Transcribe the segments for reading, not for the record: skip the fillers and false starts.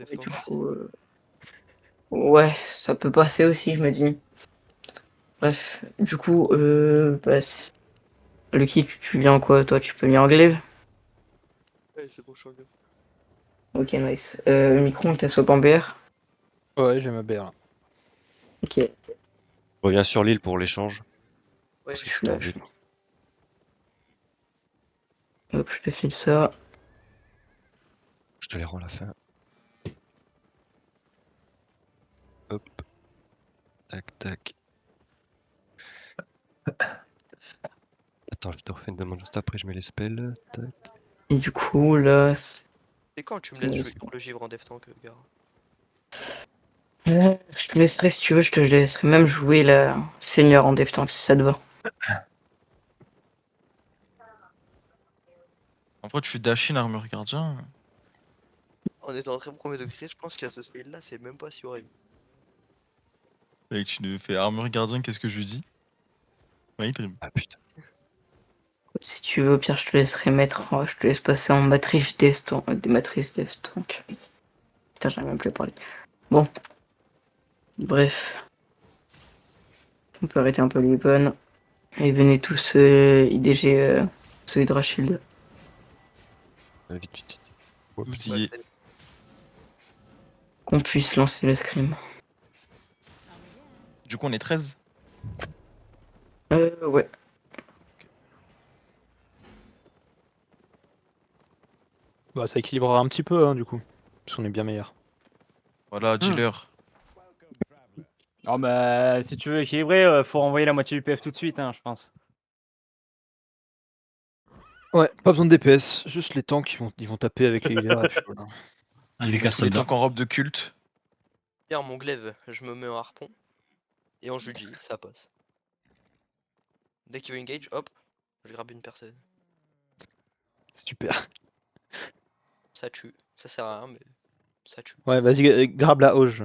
Et Deftank du aussi. coup, ouais, ça peut passer aussi, je me dis. Bref, du coup, Lucky, tu viens en quoi, toi? Tu peux venir en glaive? Ouais, c'est bon, je suis en gueule. Ok, nice. Micro, on t'assoit en BR? Ouais, j'ai ma BR là. Ok. Reviens sur l'île pour l'échange. Ouais, Parce je que suis t'es en là. ville. Hop, je te file ça. Je te les rends à la fin. Hop. Tac, tac. Attends, je te refais une demande juste après, je mets les spells. Tac. Et du coup, là... Et quand tu me laisses jouer pour le givre en Deftank, gars? Je te laisserai, si tu veux, je te laisserai même jouer la seigneur en Deftank, si ça te va. En vrai, tu Dashin armure gardien. En étant très premier degré, je pense qu'à ce scale-là, c'est même pas si horrible. Et que tu nous fais armure gardien, qu'est-ce que je lui dis? Ouais, dream. Ah putain. Si tu veux, au pire, je te laisserai mettre... je te laisse passer en matrice Deftank. Des matrices Deftank. Putain, j'arrive même plus à parler. Bon. Bref. On peut arrêter un peu les bonnes. Et venez tous IDG ce Hydra Shield. Vite, vite, vite. Oups. Bousillé. Qu'on puisse lancer le scrim. Du coup, on est 13. Ouais. Bah, ça équilibrera un petit peu, hein, du coup. Parce qu'on est bien meilleur. Voilà, dealer. Oh bah, si tu veux équilibrer, faut renvoyer la moitié du PF tout de suite, hein, je pense. Ouais, pas besoin de DPS, juste les tanks ils vont taper avec les healers et puis voilà. Il est Tous casse les dedans. tanks en robe de culte. Hier, mon glaive, je me mets en harpon. Et en Juji, ça passe. Dès qu'il veut engage, hop, je grabe une personne. C'est super. Ça tue. Ça sert à rien, mais ça tue. Ouais, vas-y, grabe la auge.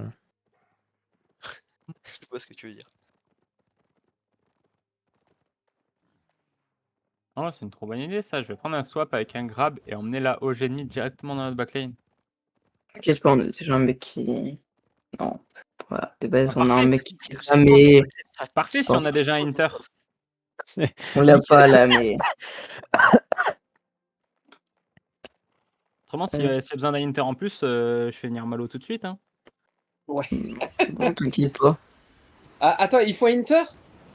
Je vois ce que tu veux dire. Oh, c'est une trop bonne idée ça. Je vais prendre un swap avec un grab et emmener la OG ennemie directement dans notre backlane. T'inquiète pas, on a déjà un mec qui... Non, voilà, de base, Ah, on a un parfait. mec qui Vous ça, êtes pas mais fort, ça Parfait si on a déjà un Inter. on l'a pas là, mais... Autrement, s'il y a besoin d'un Inter en plus, je fais venir Malo tout de suite. Hein. Ouais. Bon, t'inquiète pas. Ah, attends, il faut Inter?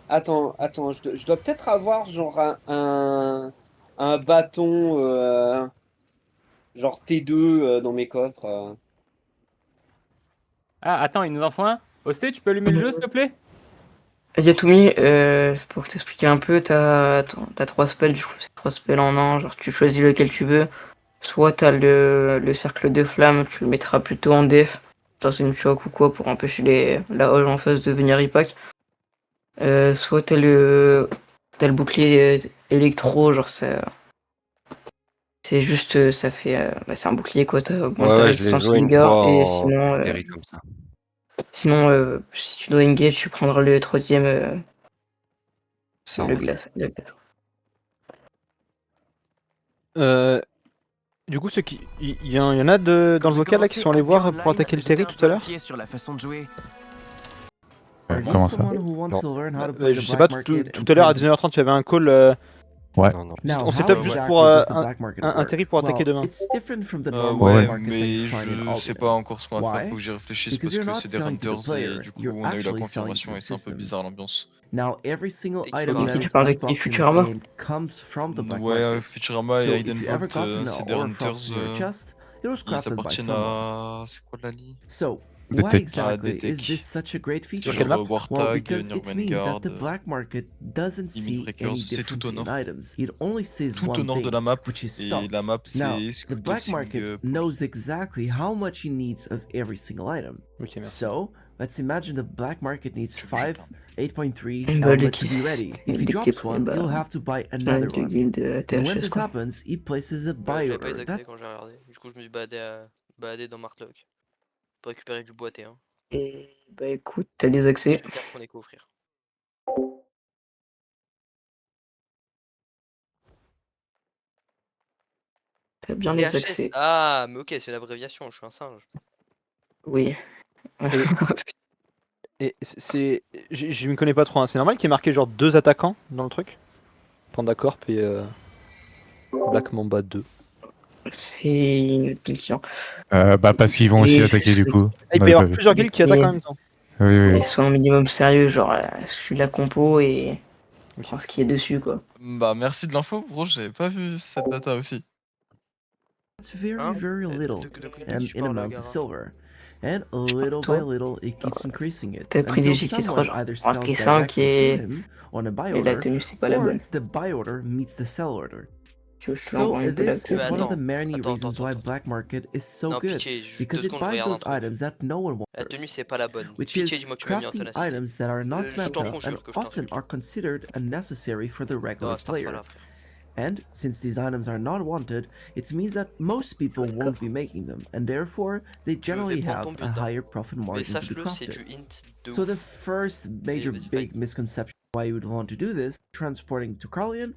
Attends, je dois peut-être avoir genre un bâton genre T2 dans mes coffres. Ah, attends, il nous en faut un. Osté, tu peux allumer le jeu, s'il te plaît? Yatoumi, pour t'expliquer un peu, t'as 3 spells, du coup, c'est 3 spells en un, genre tu choisis lequel tu veux. Soit t'as le cercle de flamme, tu le mettras plutôt en def, dans une choc ou quoi, pour empêcher la hoge en face de venir repack. Soit t'as le bouclier électro, genre c'est juste, ça fait, c'est un bouclier quoi, ça augmente ta Ouais, je l'ai résistance aux joué une dégâts, fois et en sinon, série comme ça. si tu dois engage, tu prendras le troisième, Ça le roule. glace. Du coup, ceux qui. Il y en a dans le vocal là qui sont allés voir pour attaquer le terry tout à l'heure. Sur la façon de jouer. Comment ça? Je sais pas, tout à l'heure à 19h30, il y avait un call. Ouais. Non, non. On s'est top juste pour un terry pour attaquer demain. Ouais, mais je sais pas encore ce qu'on va faire, faut que j'y réfléchisse parce que c'est des Hunters et du coup on a eu la confirmation et c'est un peu bizarre l'ambiance. Tu parles de qui, Futurama? Ouais, Futurama et Aidenvolt, c'est des Hunters, ils appartiennent à... c'est quoi la ligue? Des techs. Ah, des techs. Sur quelle map? Genre Wartag, Nurmengard, Limit Breakers, c'est tout au nord. Tout au nord de la map, et la map c'est Scouting Ok, merci. Let's imagine the black market needs 5 8.3 Bah, helmets to be ready. If he drops one, bah, you'll have to buy another du one. guild And when THS this quoi. happens, he places a Ouais, buy je l'ai pas order. accès quand j'ai regardé. Du coup, je me suis baladé dans Martlock. Pour récupérer du boîtier. Hein. Et bah écoute, t'as les accès. J'espère qu'on est qu'offrir. T'as bien les THS. accès. Ah, mais ok, c'est une abréviation, je suis un singe. Oui. Et c'est. Je m'y connais pas trop, hein. C'est normal qu'il y ait marqué genre 2 attaquants dans le truc? Panda Corp et Black Mamba 2. C'est une autre question. Bah parce qu'ils vont aussi Et attaquer du coup. Ah, il On peut y avait pas avoir vu. plusieurs guildes qui attaquent en même temps. Oui, oui, oui. Ils sont un minimum sérieux, genre, je suis la compo et Ok. je pense qu'il y a dessus, quoi. Bah merci de l'info, bro, j'avais pas vu cette data aussi. It's very, Hein very little de qui tu in parles, amounts of Gara silver. And little by little, it keeps increasing it T'as pris until des GT3, someone genre, either un sells T5 directly to et him on a buy la order, tenue, c'est pas la or bonne. the buy order meets the sell order. Tu veux, je te So l'envoie une this pelade. is Mais one of the attends, many attends, reasons attends, why attends. black market is so Non, good, Pitché, juste because 2 it secondes, je buys regarde un those truc. items that no one La tenue, wants, c'est pas la bonne. which Pitché, is dis-moi que tu m'as mis en crafting ténacité. items that are not Je t'en meta and conjure que je often t'insulte. are considered unnecessary for the regular Non, start pas player. là, frère. And since these items are not wanted, it means that most people won't be making them, and therefore they generally prendre have ton a build, hein. higher profit Mais margin to the sache-le, c'est crafter. du int de So the ouf. first major vas-y, big fight. misconception why you would want to do this, transporting to Carlion,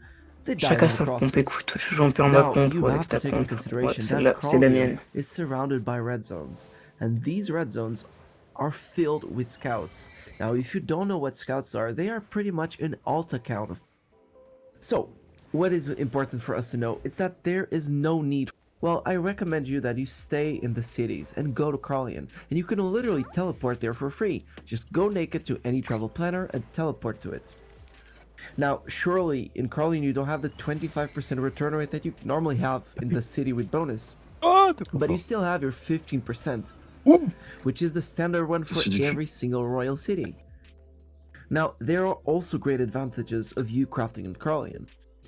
they die Chacun in the sa pompe, process. écoute, j'en perds ma Now, pompe you avec have to ta take into pompe. Ouais, consideration celle-là, that c'est la Carlion mienne. is surrounded by red zones, and these red zones are filled with scouts. Now, if you don't know what scouts are, they are pretty much an alt account of. So, what is important for us to know is that there is no need. Well, I recommend you that you stay in the cities and go to Carlion, and you can literally teleport there for free. Just go naked to any travel planner and teleport to it. Now, surely in Carlion you don't have the 25% return rate that you normally have in the city with bonus, Oh, but you still have your 15%, which is the standard one for every single royal city. Now, there are also great advantages of you crafting in Carlion.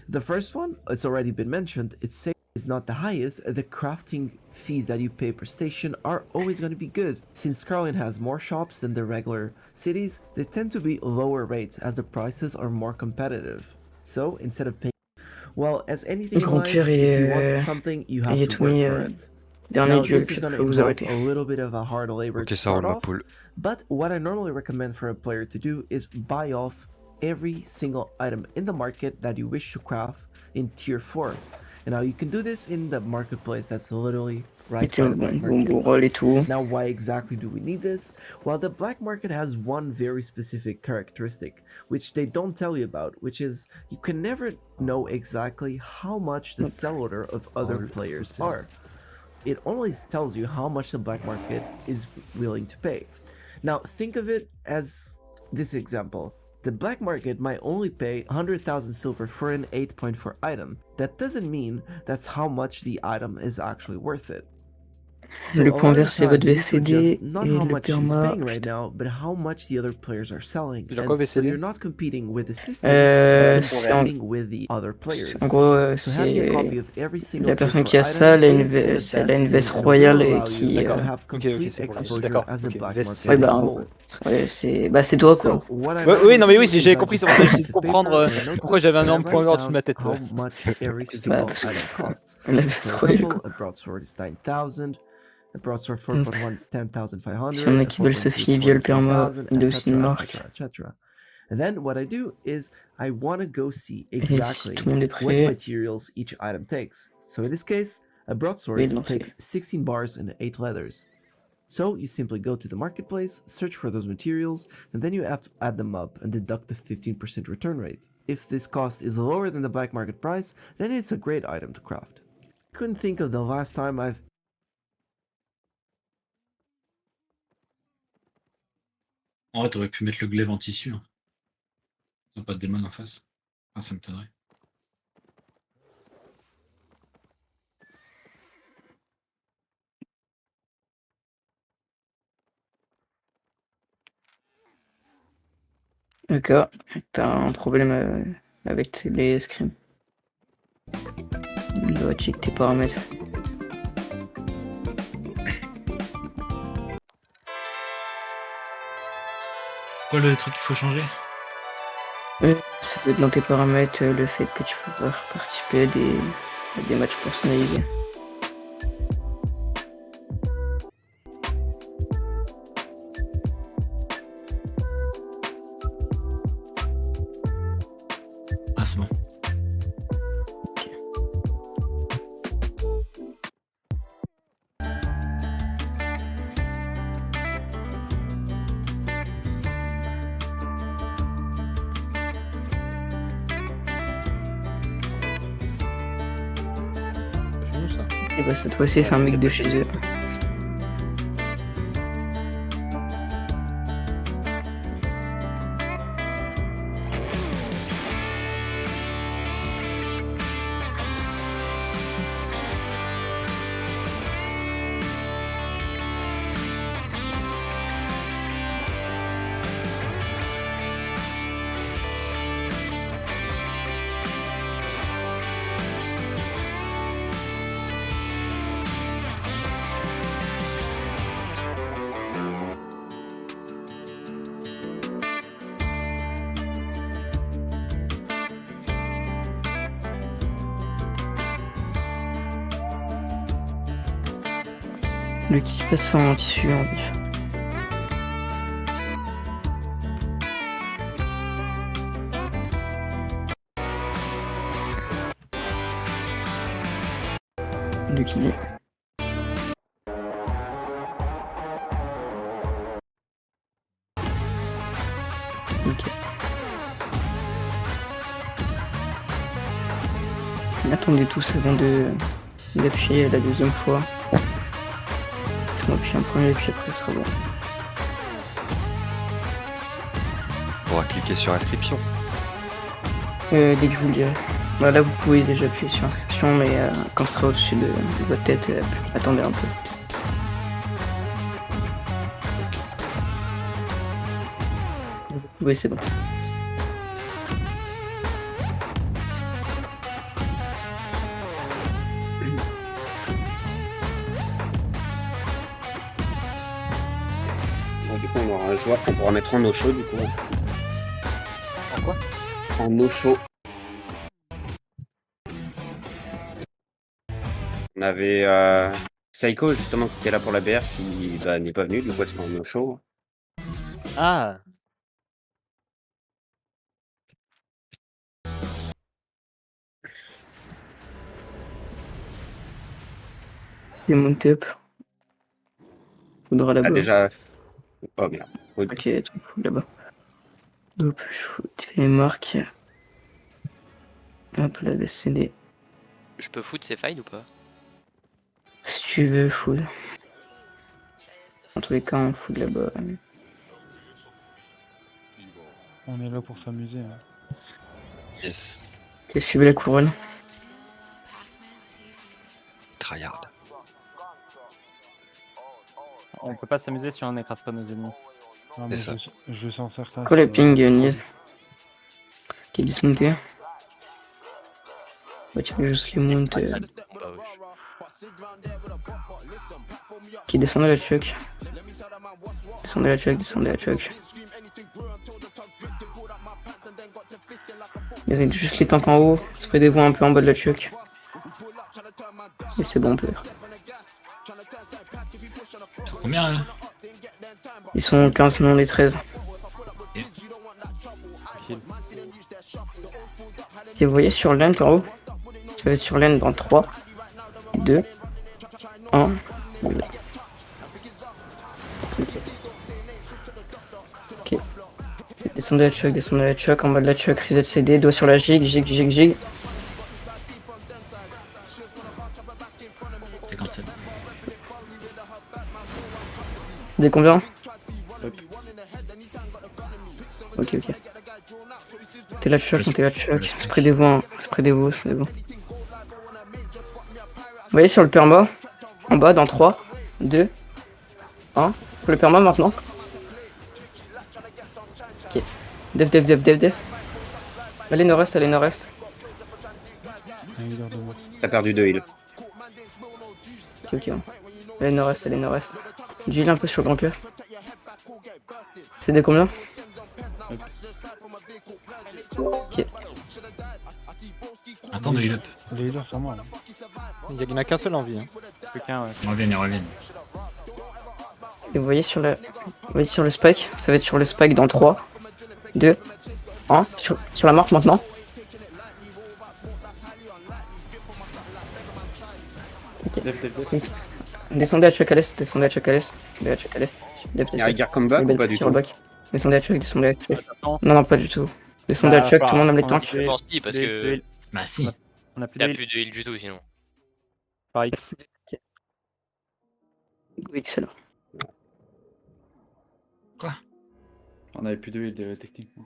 The first one, it's already been mentioned, its save is not the highest, the crafting fees that you pay per station are always going to be good. Since Carlion has more shops than the regular cities, they tend to be lower rates as the prices are more competitive. So, instead of paying, well, as anything in life, Grandir if you et, want something, you have et to work Yatoumi, for it. dernier Now, duel, this puis is going je to peux vous involve arrêter. a little bit of a hard labor Ok, to ça start roule ma off, poule. but what I normally recommend for a player to do is buy off every single item in the market that you wish to craft in tier 4. And now you can do this in the marketplace that's literally right Mettez by le the black bon market. rôle et tout. Now, why exactly do we need this? Well, the black market has one very specific characteristic, which they don't tell you about, which is you can never know exactly how much the sell order of other players are. It always tells you how much the black market is willing to pay. Now, think of it as this example. The black market might only pay 100,000 silver for an 8.4 item. That doesn't mean that's how much the item is actually worth it. So Le a point lot of vert, the c'est votre times you could just VCD not et how le much he's perma. paying right now, but how much the other players are selling. Il a quoi, And so VCD? you're not competing with the system, Euh, you're c'est en, competing with the other players. en gros, So having a copy c'est of every single la tier personne 4 qui a ça, item elle a une, is the elle a best une thing veste and will royale et allow you qui. to have ok, complete c'est pour la veste, exposure d'accord, as a ok, black veste, market Ouais, as a bah, whole. ouais, c'est toi, So quoi. what I Ouais, oui, normally non mais do oui, is j'ai I compris, just c'est pour ça que take a j'essaie piece de of paper comprendre and a notebook pourquoi j'avais un and I énorme point write vert dessus down ma tête. how Ouais. much every Bah, single parce que item costs. la For veste royale, example, quoi. a broadsword is 9,000, a broadsword Donc, 4.1 is s'il y en 10,500, a a qui veulent se 4.2 is fier via le perma, 43,000, il a aussi une etc., marque. etc., etc. And then what I do is I want to go see Et si exactly tout le monde est what prêt, materials each item takes. So in this case, a oui, broadsword lancer. takes 16 bars and 8 leathers. So you simply go to the marketplace, search for those materials, and then you have to add them up and deduct the 15% return rate. If this cost is lower than the black market price, then it's a great item to craft. Couldn't think of the last time I've En vrai, t'aurais pu mettre le glaive en tissu. Hein. Ils n'ont pas de démon en face. Ah, ça m'étonnerait. D'accord, t'as un problème avec les scrims. On doit checker tes paramètres. Quoi le truc qu'il faut changer? Ça doit être dans tes paramètres le fait que tu peux pas participer à des matchs personnalisés. Ah, c'est bon. Et bah cette fois-ci c'est un mec de chez eux. Le qui passe en tissu en vif. Le qui dit. Ok. Attendez tous avant d'appuyer la deuxième fois. On appuie un premier et puis après ce sera bon. On pourra cliquer sur inscription. Dès que je vous le dirai. Bah, là vous pouvez déjà appuyer sur inscription, mais quand ce sera au-dessus de votre tête, attendez un peu. Vous pouvez, c'est bon. Bon, du coup, on aura un joueur qu'on pourra mettre en no show, du coup. En quoi? En no show. On avait Psycho, justement, qui était là pour la BR, qui n'est pas venu, du coup, c'est en no show. Ah. Les mount up. Faudra là-bas. Ah, déjà. Oh merde. Oui. Ok, attends, faut là-bas. Hop, je fais les marques. Hop, là, le CD. Je peux foot ces failles ou pas? Si tu veux, food. En tous les cas, on fout là-bas. On est là pour s'amuser. Hein. Yes. Ok, suivez la couronne. Tryhard. On peut pas s'amuser si on n'écrase pas nos ennemis. Non, C'est mais ça. je sens certain. Quoi le ping, Niz? Qui est dismonté. Bah, tu peux juste les mount. Qui descendait la truck. Descendez la truck, descendez la truck. Il y avait juste les tanks en haut. Spreadez-vous un peu en bas de la truck. Et c'est bon, on peut. Combien là? Ils sont 15, non, on est 13. Et vous voyez sur l'end en haut, ça va être sur l'end dans 3, 2, 1. Ok. Descendez la truck, en bas de la truck, reset CD, doigt sur la jig, jig. 57. Des combien? Ok. T'es la truck, spreadez-vous. Vous voyez sur le perma, en bas dans 3, 2, 1. Le perma maintenant. Ok. Dev. Allez nord-est. T'as perdu 2 heals. Ok. Allez nord-est. Du heal un peu sur le grand cœur. C'est des combien? Ok. Attends de heal up. Les healers sur moi. Il n'y en a qu'un seul en vie. Hein. Plus qu'un, ouais. Ils reviennent. Et vous voyez sur le spike, ça va être sur le spike dans 3, 2, 1, sur la marche maintenant. Ok. Descendez à chuck à l'est. Il y a Rigar comeback ou pas du tout? Descendez à chuck. Non, pas du tout. Descendez à chuck, tout le monde aime les tanks. Je pense si, parce que Bah si. On a plus t'as de plus de heal du tout sinon. Par X. Excellent. On avait plus de heal techniquement.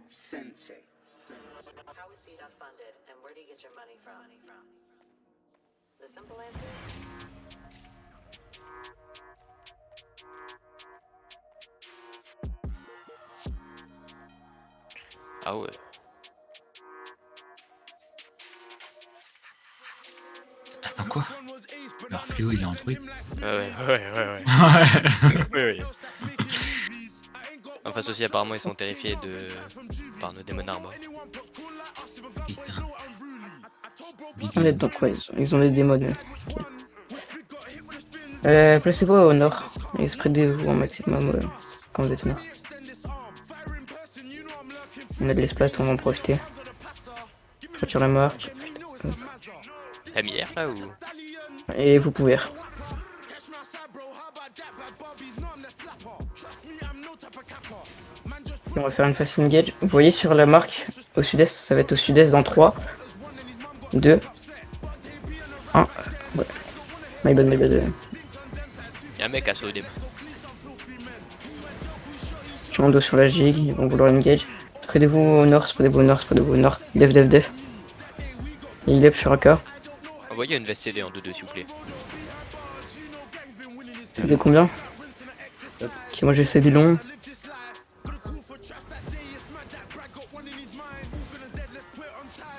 Ah ouais. Attends quoi? Alors Fléau il est en truc. Ouais. Ouais. Oui. En face aussi, apparemment, ils sont terrifiés par nos démons arbres. Putain. Ouais, donc ouais, ils ont des démons. Ok. Placez-vous au nord et spreadez-vous en maximum quand vous êtes au nord. On a de l'espace, on va en profiter. Je retire la marque. T'as mis R là ou? Et vous pouvez. On va faire une fast engage. Vous voyez sur la marque au sud-est, ça va être au sud-est dans 3, 2, 1. Ouais. My bad. Y'a un mec à sauter. Je suis en dos sur la gigue, ils vont vouloir engage. Spreadez-vous au nord. Def. Et il est sur un cas. Envoyez une veste CD en 2-2 s'il vous plaît. C'est de combien? Ok, moi j'essaie du long.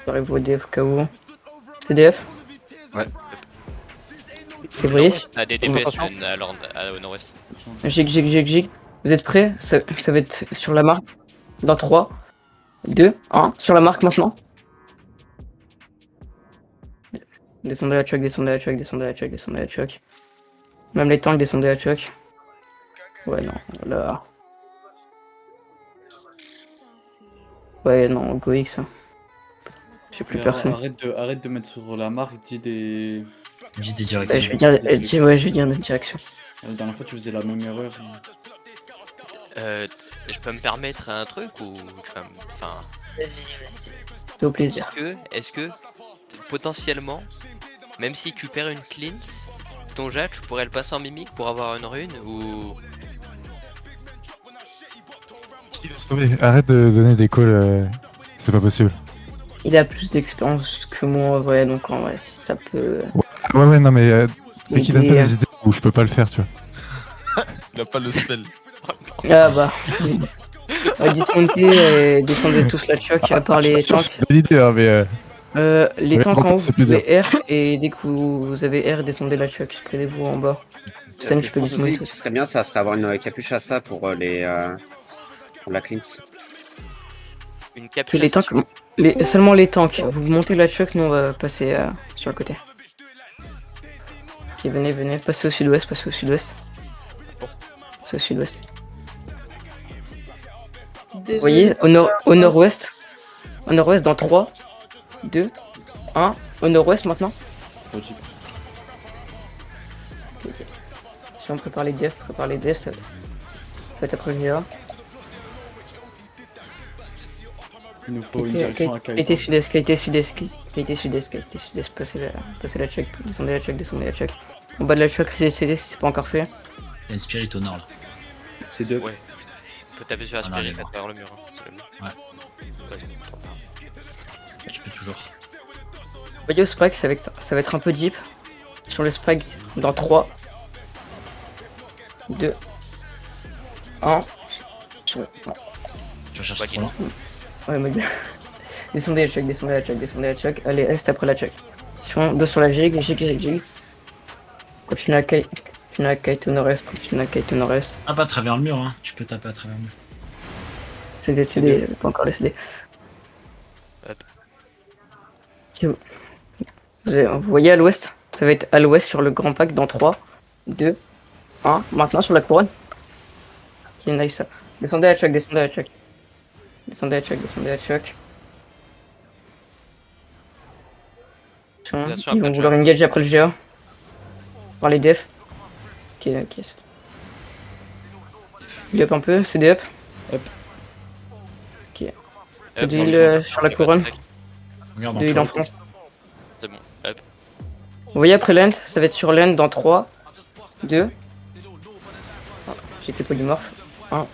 J'arrive au DF KO. CDF. Ouais. Et vous voyez, À des DPS au nord-ouest. Jig. Vous êtes prêts? Ça va être sur la marque. Dans 3, 2, 1. Sur la marque maintenant. Descendez la choc. Même les tanks, descendez la choc. Ouais, non, là. Ouais, non, GoX. J'ai plus personne. Arrête de mettre sur la marque, dis des. Dis des Ouais, directions. je vais dire des directions. La dernière fois, tu faisais la même erreur. Je peux me permettre un truc ou enfin. C'est au plaisir. Est-ce que potentiellement, même si tu perds une cleanse, ton jet tu pourrais le passer en mimique pour avoir une rune ou. Arrête de donner des calls, c'est pas possible. Il a plus d'expérience que moi en vrai, donc en vrai, ça peut. Ouais, non mais mais qui donne pas aider, des idées où je peux pas le faire, tu vois. Il a pas le spell. Ah bah. Descendez tous la choc, à part les tanks. C'est une idée, hein, mais Les mais tanks par en haut, contre, c'est vous plus pouvez R, et dès que vous avez R, descendez la choc, spreadez-vous en bas. Scène, je peux pense aussi dismoter. que ce serait bien, ça serait avoir une capuche à ça pour pour la cleanse. Une Que capuche. les tanks, seulement les tanks. Vous montez la choc, nous on va passer sur le côté. Ok, venez, passez au sud-ouest. Passez au sud-ouest. Vous voyez, au nord-ouest. Au nord-ouest dans 3, 2, 1. Au nord-ouest maintenant. Ok. Si on prépare les defs, ça va être après le GA. Il nous faut une direction à Qualité sud-est, passez la check, descendez la check. En bas de la check, CD si c'est pas encore fait. Il y a une spirit au nord là. C'est deux. Ouais. On peut taper sur la spirit à travers le mur. Ouais. Tu peux toujours. Voyez au spike, ça va être un peu deep. Sur le spike dans 3, 2, 1. Tu recherches trop loin. Ouais, mais descendez la check. Allez, reste après la check. Sur 2 sur la jig. Continue à kite au nord-est, Ah, pas à travers le mur, hein. Tu peux taper à travers le mur. Je vais CD, pas encore le CD. Vous voyez à l'ouest? Ça va être à l'ouest sur le grand pack dans 3, 2, 1. Maintenant sur la couronne. Ok, nice. Descendez la check. Ils vont vouloir engage après le GA. Par les defs. Ok. Il up un peu, CD up. Ok. De heal sur la couronne. Regarde De heal en front. C'est bon, hop. Vous voyez après l'end, ça va être sur l'end dans 3, 2. Oh, j'ai été polymorphe. 1.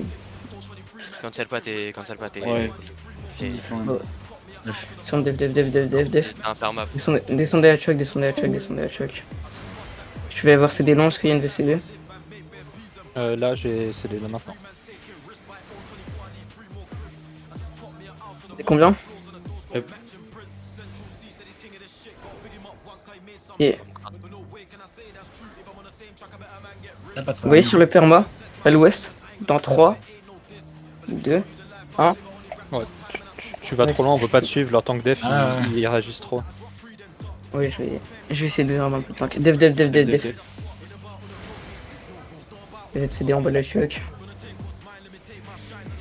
Cancel pas tes. Ouais. Ok. Sur def. Un perma. Descendez à choc, descendez à choc. Je vais avoir CD long parce qu'il y a une VCD. Là, j'ai CD là maintenant. C'est combien? Hop. Et... Vous voyez sur le perma, à l'ouest, dans 3, 2, 1. Ouais, tu vas trop loin, on veut pas te suivre, leur tank def, Ah, ils réagissent trop. Oui, je vais essayer de vraiment un peu de tank. Def. Je vais CD en bas de la choc.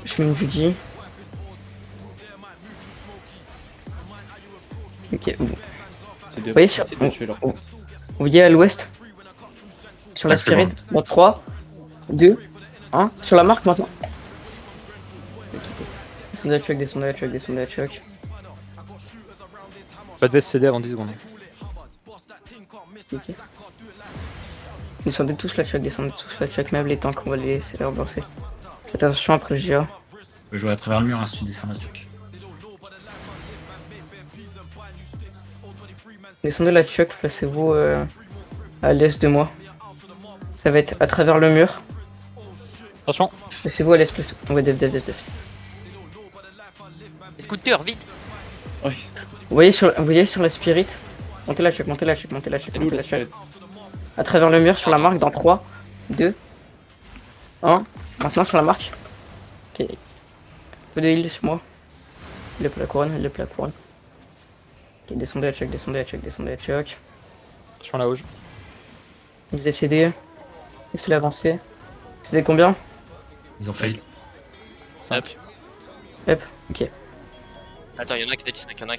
Je mets une VG. Ok, vous voyez sur... Vous voyez à l'ouest, sur la spirit, dans 3, 2, 1, sur la marque maintenant. Descendez à choc. Pas de vest CD avant 10 secondes. Ok. Descendez tous la choc, même les tanks, on va les laisser les relancer. Faites attention après le GA. Tu peux jouer à travers le mur si tu descends la choc. Descendez la choc, placez-vous à l'est de moi. Ça va être à travers le mur. Attention. Placez-vous à l'est, on va def. Scooter, vite. Vous voyez sur la spirit. Montez la choc. À travers le mur sur la marque dans 3, 2, 1. Maintenant sur la marque. Ok. Un peu de heal sur moi. Il est pas la couronne. Ok, descendez à choc. Attention la hauge. Vous essayez d'avancer. C'est combien? Ils ont failli. 5. Hop, ok. Attends, y'en a qui t'a dit 5, attends.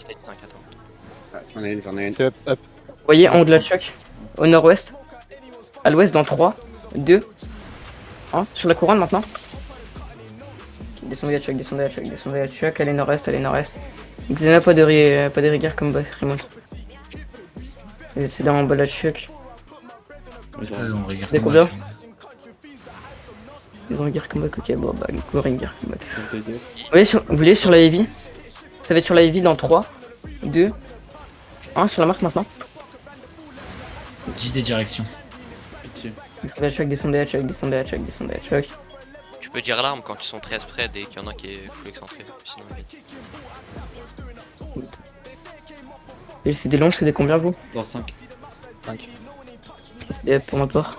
Ah, j'en ai une. C'est up. Vous voyez en haut de la choc, au nord-ouest, à l'ouest dans 3, 2, 1, sur la couronne maintenant. Okay, descendez à choc, allez nord-est. Xena, pas de rigueur comme Bacrimon. C'est dans en bas de la choc. On regarde. C'est combien? Ils ont rigueur comme back, ok, bon bah, go rigueur comme back. Vous voyez sur la heavy, ça va être sur la heavy dans 3, 2, 1, sur la marque maintenant. Dis des directions. Descendez à choc. Tu peux dire l'arme quand ils sont très spread et qu'il y en a qui est full excentré. Sinon, vite. Et c'est des longs, c'est des combien vous? Dans 5. C'est des pour ma part.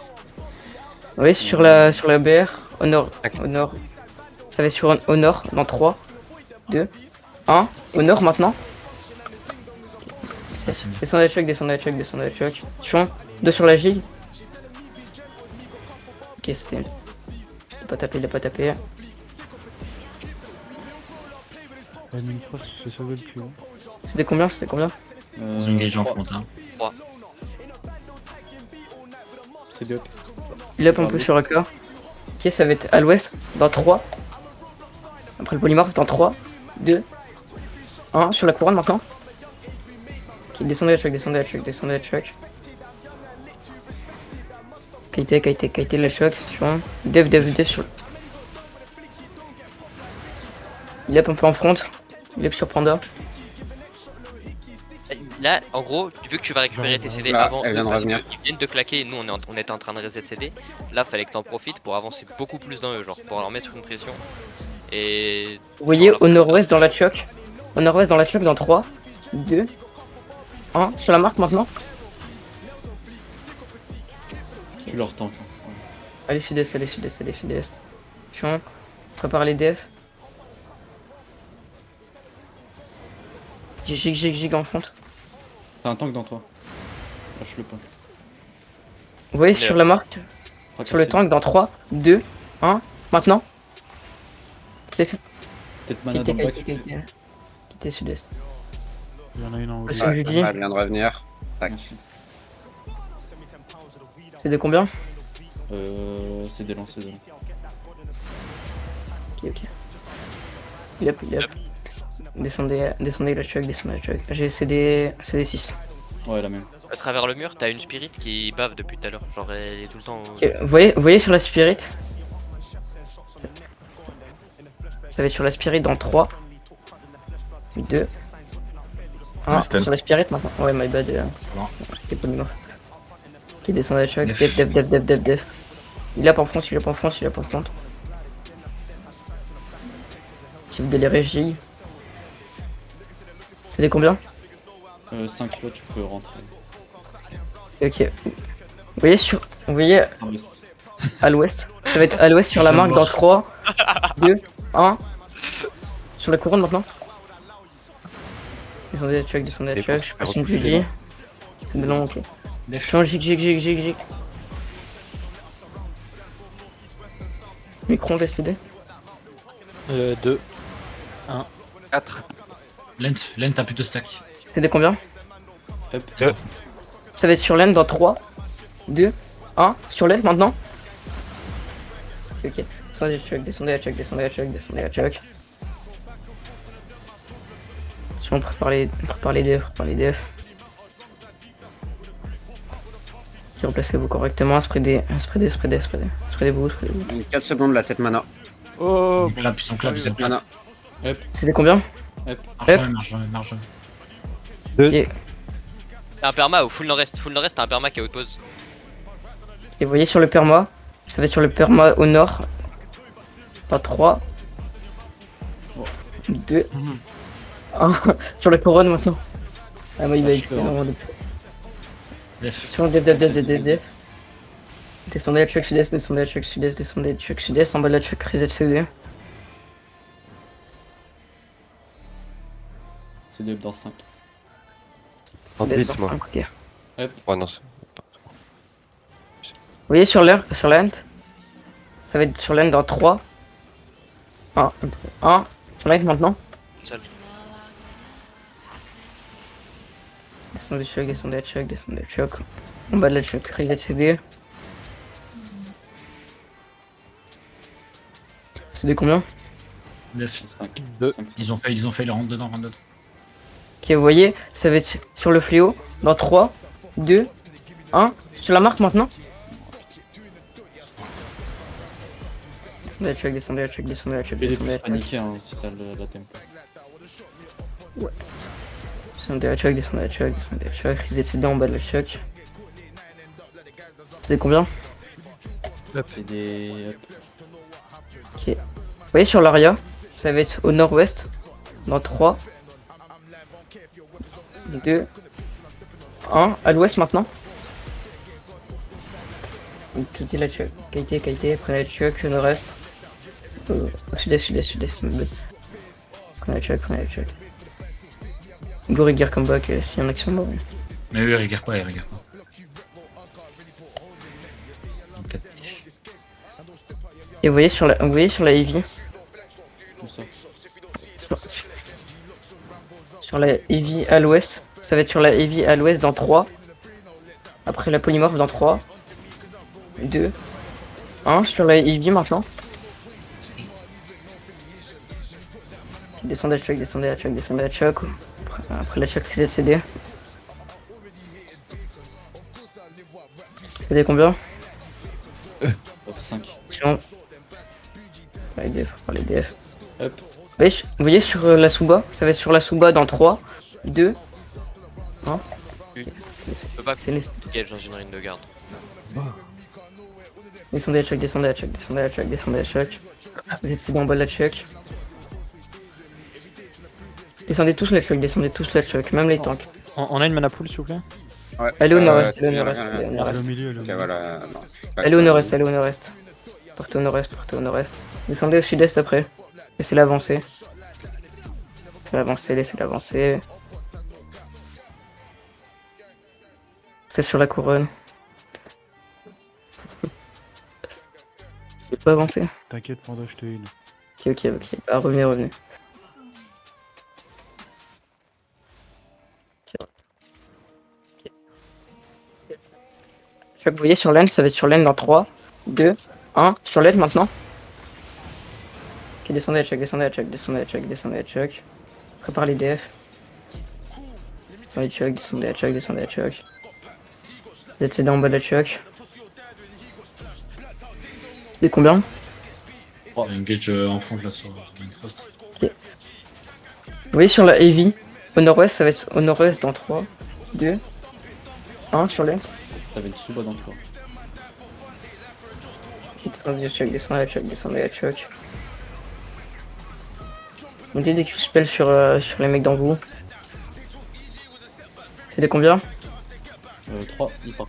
Vous voyez sur la BR, au nord, ça va sur au nord, dans 3, 2, 1, au nord maintenant. Descendez à choc. Tuant, 2 sur la gigue. Ok, c'était... Il a pas tapé. C'était combien? Ils ont engagé en front. Hein. 3. C'est up. Il up un peu sur le corps. Ok, ça va être à l'ouest, dans 3. Après le polymorphe, dans 3, 2, 1, sur la couronne maintenant. Ok, descendez à choc. Kite la choc, suivant. Dev sur... Il up un peu en front. Il up sur Panda. Là, en gros, vu que tu vas récupérer tes CD Là, avant elle eux, vient de parce revenir. qu'ils viennent de claquer et nous on était en train de reset CD, là fallait que t'en profites pour avancer beaucoup plus dans eux, genre pour leur mettre une pression. Et... Vous voyez au nord-ouest dans la choc. Dans 3, 2, 1, sur la marque maintenant. Tu leur tank. Allez sud-est. Chiant. Prépare les defs. Jig en front. T'as un tank dans toi. Lâche-le pas. Vous voyez sur la marque, sur le tank dans 3, 2, 1, maintenant. C'est fait. Peut-être mana dans le back. Quittez sud-est. Il y en a une en haut. Ouais, Elle vient de revenir. Tac. C'est de combien? C'est des lancers. Ok. Il up. Descendez la choc. J'ai CD 6. Ouais, la même. À travers le mur, t'as une spirit qui bave depuis tout à l'heure. Genre, elle est tout le temps. Ok, vous voyez sur la spirit? Ça va être sur la spirit dans 3, 2, 1. Stun. Sur la spirit maintenant. Ouais, my bad. J'étais pas de mort. Qui descend à la choc. Def. Il a pas en front, il a pas en front, il a pas en front. Si vous galérez, j'y. C'est des combien? 5 kilos, tu peux rentrer. Ok. Vous voyez à l'ouest. Ça va être à l'ouest sur la marque dans 3, 2, 1. Sur la couronne maintenant. Descendez la check, je passe une PG. C'est long, ok. Change, jig. Micron, VCD. 2, 1, 4. Lent, t'as plus de stack. C'est des combien? Hop. Ça va être sur l'aine dans 3, 2, 1. Sur l'aine maintenant. Ok. Descendez la check. Si on prépare les def. Si replacez-vous correctement, spray vous. 4 secondes, la tête mana. Oh. Là, puis son club, vous êtes Mana. C'était combien? Marche. Ok. T'as un perma ou full nord-est? Full nord-est, t'as un perma qui outpose. Et vous voyez sur le perma, ça va être sur le perma au nord. Dans 3, 2, 1. Sur la couronne maintenant. Ah, moi il va être sur le def. Descendez la check sud-est, descendez la check sud-est, en bas de la check reset CD. C'est des dans 5. En 10, moi. Ok. Ouais, non, Vous voyez sur l'end, ça va être sur l'end dans 3, 1, sur l'end maintenant. Seul. Descendez la check. En bas de la check reset CD. C'est des combien? 9. 2. Ils ont fait le rentre dedans. Ok, vous voyez, ça va être sur le fléau dans 3, 2, 1. Sur la marque maintenant. Descendez la check. Et les plus paniqués hein, si t'as la tempo. Ouais. Descendez la check. Reset CD en bas de la check. C'est combien? C'est des. Ok. Vous voyez sur l'aria, ça va être au nord-ouest. Dans 3, 2, 1. À l'ouest maintenant. Quittez la check. Qualité. Prenez la check, au nord-est. Sud-est. Prenez la check. Go Rigger comeback s'il y en a qui sont morts. Mais eux, ils regardent pas. Et vous voyez sur la Eevee. Sur la Eevee à l'ouest. Ça va être sur la Eevee à l'ouest dans 3. Après la polymorphe dans 3, 2, 1. Sur la Eevee maintenant. Descendez la check. Après la check reset CD. CD combien? 5. Les DF. Hop. Vous voyez sur la Suba, ça va être sur la Suba dans 3, 2, 1. Tu peux pas gage dans une ring de garde. Descendez la check. Vous êtes en bas de la check. Descendez tous la check, même les tanks. On a une mana pool s'il vous plaît? Ouais. Allez au nord-est, Au milieu, Ok, voilà. Non, Allez au nord-est. Partez au nord-est. Descendez au sud-est après. Laissez l'avancer. Laissez l'avancer. C'est sur la couronne. Je peux pas avancer. T'inquiète, Panda, je te une. Ok. Ah, revenez. Vous voyez sur l'aine, ça va être sur l'aine dans 3, 2, 1. Sur l'aine maintenant. Ok, descendez la check. Prépare les DF. Descendez la check. ZCD en bas de la choc. C'est combien? Il y a un gauge en front là sur Mindfrost. Ok. Vous voyez sur la heavy, au nord-ouest, ça va être au nord-ouest dans 3, 2, 1 sur l'est. Ça va être sous bas dans le tour. Descendez la choc, descendez la choc, descendez la choc. Montez des Q-spells sur les mecs d'en vous. C'est des combien? 3, il part.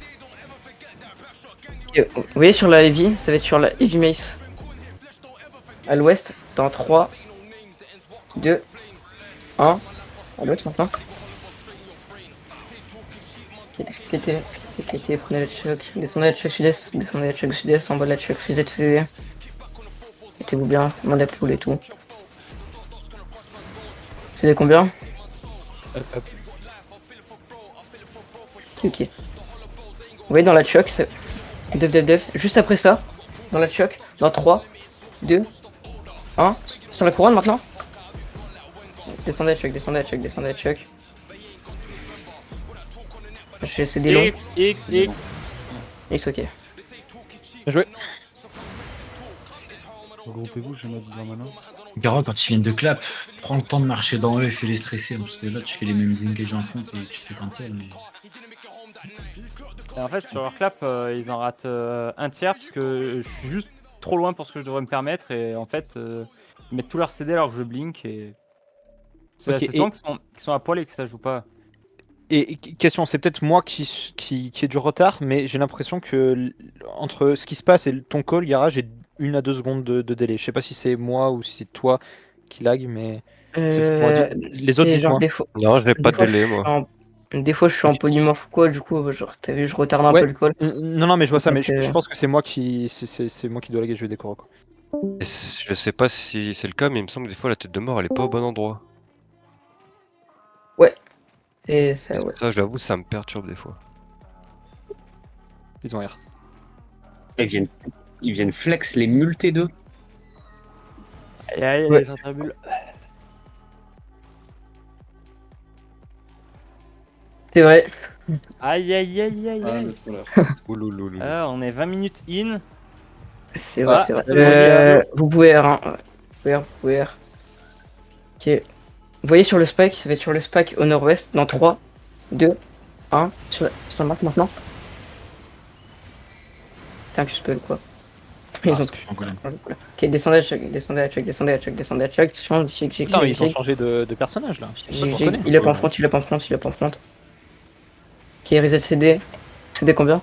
Ok, vous voyez sur la heavy, ça va être sur la heavy mace. À l'ouest, dans 3, 2, 1. À l'ouest maintenant. Cliquez, prenez la choc, descendez la choc sud-est, descendez la choc sud-est, en bas de la choc reset CD. Mettez-vous bien, demandez à poule et tout. C'est des combien? Ok. Vous voyez dans la choc, c'est... Dev. Juste après ça, dans la choc, dans 3, 2, 1. Sur la couronne maintenant. Descendez la choc, descendez la choc, descendez la choc. Je vais essayer des longs. X, ok. Bien joué. Regroupez-vous, je vais mettre dans ma main. Gara, quand ils viennent de clap, prends le temps de marcher dans eux et fais-les stresser. Parce que là, tu fais les mêmes engages en front et tu te fais cancel. Mais... Et en fait, sur leur clap, ils en ratent un tiers parce que je suis juste trop loin pour ce que je devrais me permettre. Et en fait, ils mettent tous leurs CD alors que je blink. Et c'est Ok, souvent qu'ils sont à poil et que ça joue pas. Et question, c'est peut-être moi qui ai du retard, mais j'ai l'impression que entre ce qui se passe et ton call, Gara, j'ai 1 à 2 secondes de délai. Je sais pas si c'est moi ou si c'est toi qui lag, mais c'est peut-être moi. Les autres, dites-moi. Non, j'ai pas de délai, moi. Des fois, je suis en polymorphe ou quoi, du coup, genre, t'as vu, je retarde un Ouais, peu le call. Non, mais je vois ça, mais Donc, je pense que c'est moi qui dois laguer le jeu des quoi. Et je sais pas si c'est le cas, mais il me semble que des fois la tête de mort elle est pas au bon endroit. Ouais. C'est ça, Et ouais. ça, j'avoue, ça me perturbe des fois. Ils ont R. Ils viennent flex les mules T2. Aïe, Ouais. les intrabules. C'est vrai. Aïe. Oulouloulou. Alors, on est 20 minutes in. C'est vrai, Ah, c'est vrai. c'est bon, Vous pouvez R, hein. Vous pouvez R. Ok. Vous voyez sur le spike, ça va être sur le spike au nord-ouest, dans 3, 2, 1. Sur le marque maintenant. T'as un Q-spell quoi. Ils ont plus. Ok, descendez à choc, descendez à choc. Putain, mais ils ont changé de personnage là. Il est pas en front. Ok, reset CD. CD combien?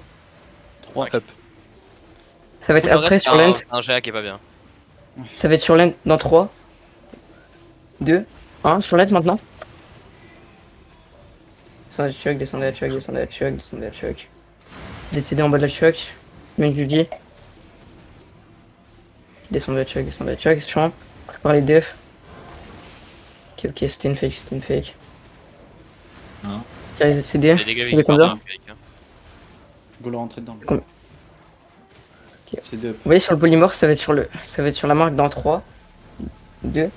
3 up. Ça va être Tout le après reste, sur l'end. un GA qui est pas bien. Ça va être sur l'end dans 3, 2, 1. Sur l'end maintenant. Descendez à choc. ZCD en bas de la choc. Mec du dis. Descendez à choc. Sur prépare les defs. Ok, c'était une fake. Non. Carré ZCD. Les dégâts C'est combien? Go le rentrer dedans. Combien? Ok. C'est 2. Vous voyez sur le polymorphe, ça va être sur la marque dans 3, 2,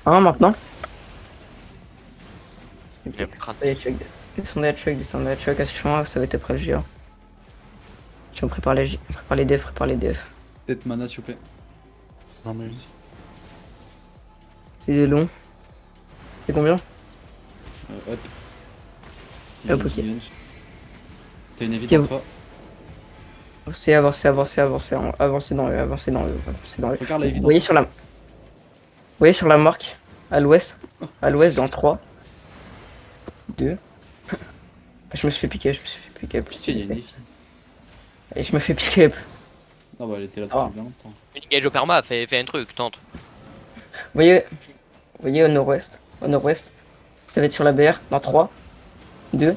1 maintenant. Descendez à choc, assurant, ça va être après le GA. Je vais préparer les defs, Peut-être mana s'il vous plaît. Non mais merci. C'est des longs. C'est combien? Hop. Hop, ok. T'as une évite Ok, pour toi. Avancez dans eux. Regarde la évite. Vous voyez sur la marque, à l'ouest dans 3, 2. Je me suis fait piquer. Putain, il y a une défi. Et je me fais piquer. Non bah elle était là depuis bien longtemps. Une gauge au perma, fais un truc, tente. Vous voyez au nord-ouest, ça va être sur la BR dans 3, 2,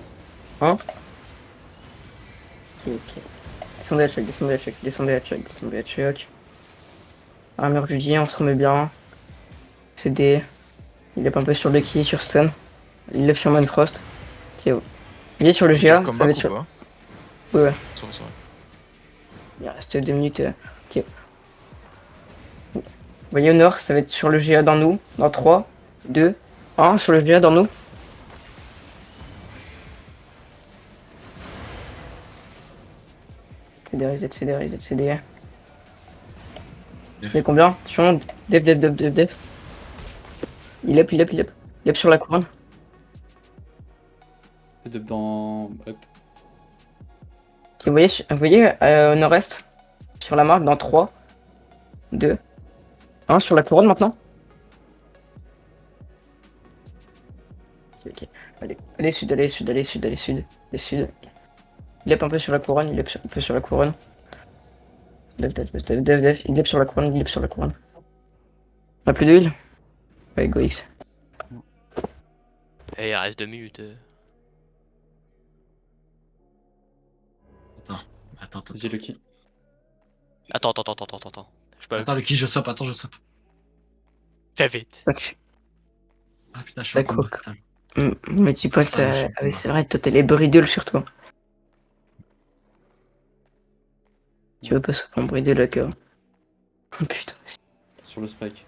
1. Ok. Descendez à choc. Armure du dieu, on se remet bien. CD. Il est un peu sur le qui, sur stun. Il lève sur Manfrost. Ok. Il est sur le GA, ça va être sur... Ouais. Il reste 2 minutes. Ok. Vous voyez au nord, ça va être sur le GA dans nous. Dans 3, 2, 1. Sur le GA dans nous. ZCD. C'est combien? Attention, def. Il up. Il up sur la couronne. Head up dans. Up. Ok, vous voyez au nord-est, sur la marque, dans 3, 2, 1, sur la couronne maintenant. Ok. Allez sud. Il up un peu sur la couronne, il up sur la couronne. On a plus d'huile? Ouais, go X. Et il reste 2 minutes. Attends. Vas-y, Lucky. Attends. Je peux... Attends, Lucky, je swap. Fais vite. Ok. Ah putain, je suis en combat. Me dis pas que Ça, je suis t'as. en Ah oui, combat. c'est vrai, toi t'as les bridles sur toi. Tu veux pas se prendre brider la cœur. Oh putain. Sur le spike.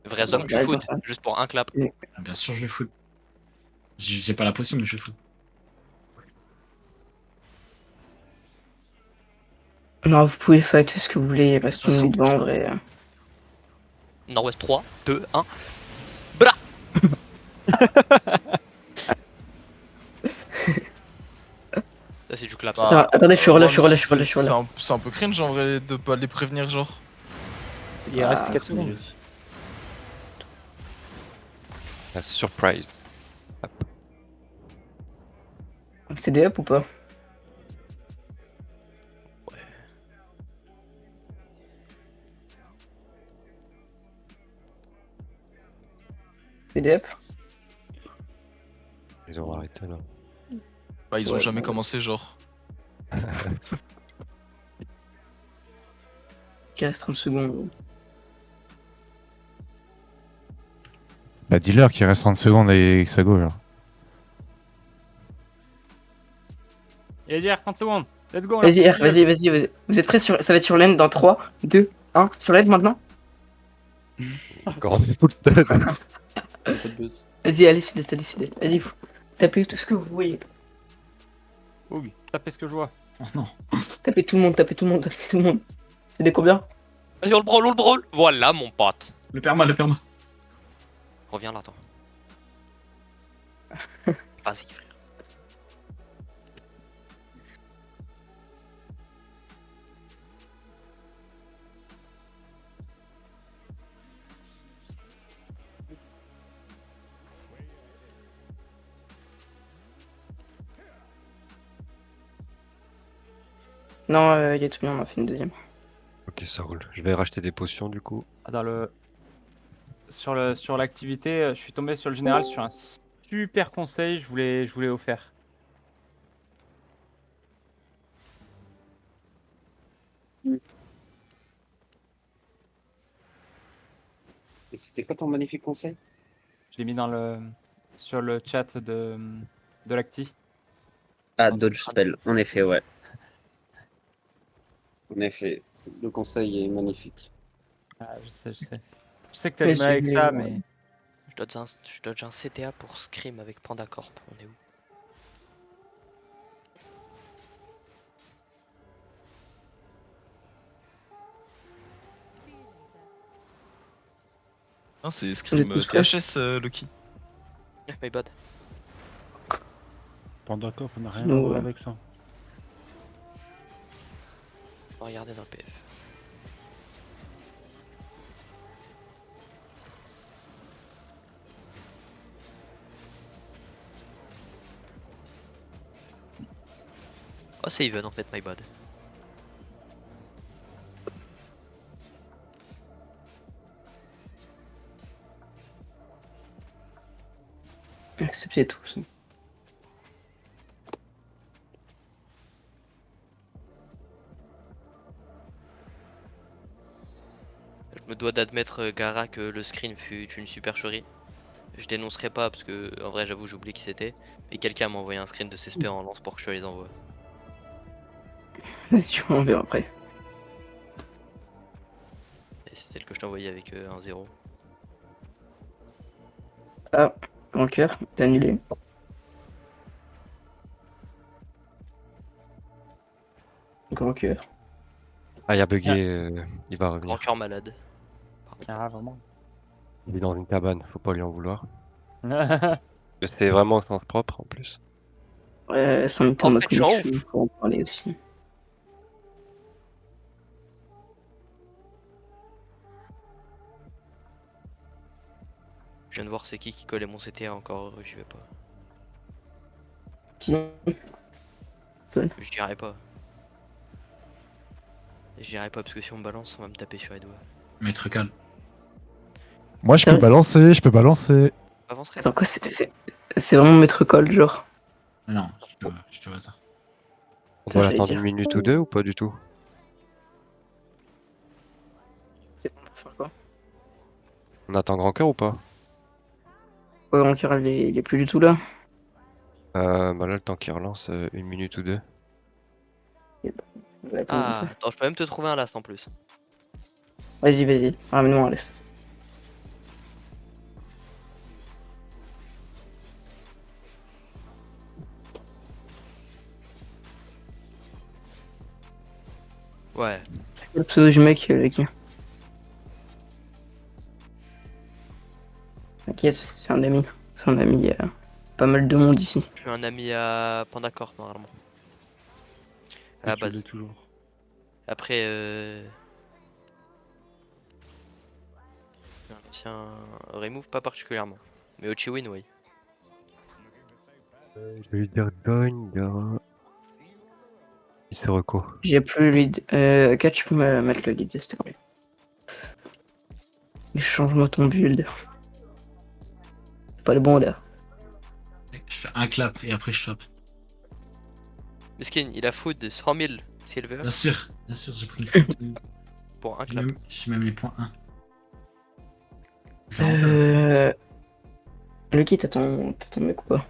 Vrai homme, tu foot. Juste pour un clap. Bien sûr, je le foot. J'ai pas la potion, mais je le foot. Non, vous pouvez fight ce que vous voulez, il reste une minute vendre et. Nord-ouest 3, 2, 1. Bra. Ça c'est du clap. Ah, attendez, je suis relais. C'est un peu cringe en vrai de pas les prévenir, genre. Il reste 4 secondes. La surprise. C'est des up ou pas? C'est des up? Ils ont arrêté là. Bah, ils ont jamais commencé, genre. Il reste 30 secondes. Bah dis-leur qu'il reste 30 secondes et que ça go genre. Et dire 30 secondes. Let's go. Vas-y, vas-y. Vous êtes prêts sur... Ça va être sur l'aine dans 3, 2, 1. Sur l'aine maintenant? Encore tout le temps. Pas de buzz. Vas-y, allez sud. Vas-y, tapez tout ce que vous voyez. Oui, tapez ce que je vois. Oh non. Tapez tout le monde. C'est des combien? Vas-y, on le brawl. Voilà mon pote. Le perma. Reviens là, attends. Vas-y, frère. Non, il y a tout bien, on a fait une deuxième. Ok, ça roule. Je vais racheter des potions du coup. Dans le... Sur l'activité, je suis tombé sur le général sur un super conseil, je voulais offert. Et c'était quoi ton magnifique conseil? Je l'ai mis sur le chat de l'acti. Ah, dodge spell, en effet, ouais. En effet, le conseil est magnifique. Ah, je sais. Je sais que t'as du mal avec ça, mais... Je dodge un CTA pour Scream avec Pandacorp. On est où? Non, c'est Scream THS, Lucky. My bad. Pandacorp, on a rien à voir avec ça. On va regarder dans le PF. Oh, c'est even en fait, my bad. Acceptez tous. Je me dois d'admettre, Gara, que le screen fut une supercherie. Je dénoncerai pas parce que, en vrai, j'avoue, j'ai oublié qui c'était. Mais quelqu'un m'a envoyé un screen de CSP en lance pour que je te les envoie. Vas-y, tu vas en verras après. Et c'est celle que je t'ai envoyé avec un 0. Ah, rancœur, t'es annulé. Gros cœur. Ah, il a bugué, il va Grand revenir. cœur malade. Ah, vraiment. Il est dans une cabane, faut pas lui en vouloir. C'est vraiment au sens propre en plus. Ouais, ça me En ma fait, je suis en connexion, ouf. faut en parler aussi. Je viens de voir c'est qui collait mon CTA encore, j'y vais pas. Qui? Je dirais pas. Je dirais pas parce que si on me balance, on va me taper sur les doigts. Maître calme. Moi, je peux balancer, je peux balancer. Avancerait. Attends, quoi, c'est vraiment maître call, genre. Non, je te vois ça. On Ça, doit j'allais l'attendre dire. une minute ou deux ou pas du tout? C'est bon pour faire quoi? On attend grand cœur ou pas? Ouais, mon cœur, il est plus du tout là. Bah là, le temps qu'il relance, une minute ou deux. On va attendre un Ah, peu. attends, je peux même te trouver un last en plus. Vas-y, ramène-moi un laisse. Ouais. C'est quoi le pseudo du mec, qui? T'inquiète, c'est un ami. C'est un ami, il y a pas mal de monde ici. Je suis un ami à Pandacor normalement. À la Tu l'es base. toujours. Après, un ancien remove pas particulièrement. Mais Ochiwin, oui. Je vais lui dire Dogne, Gara. Il se reco. J'ai plus le lead. Ok, tu peux me mettre le lead, s'il te plaît. Et change-moi ton build. C'est pas le bon là. Je fais un clap et après je chope. Miskin, il a food 100 000 silver Bien sûr, j'ai pris le foot. pour un clap. J'ai même les points 1. Je vais rentrer. Lucky, t'as ton mec ou pas?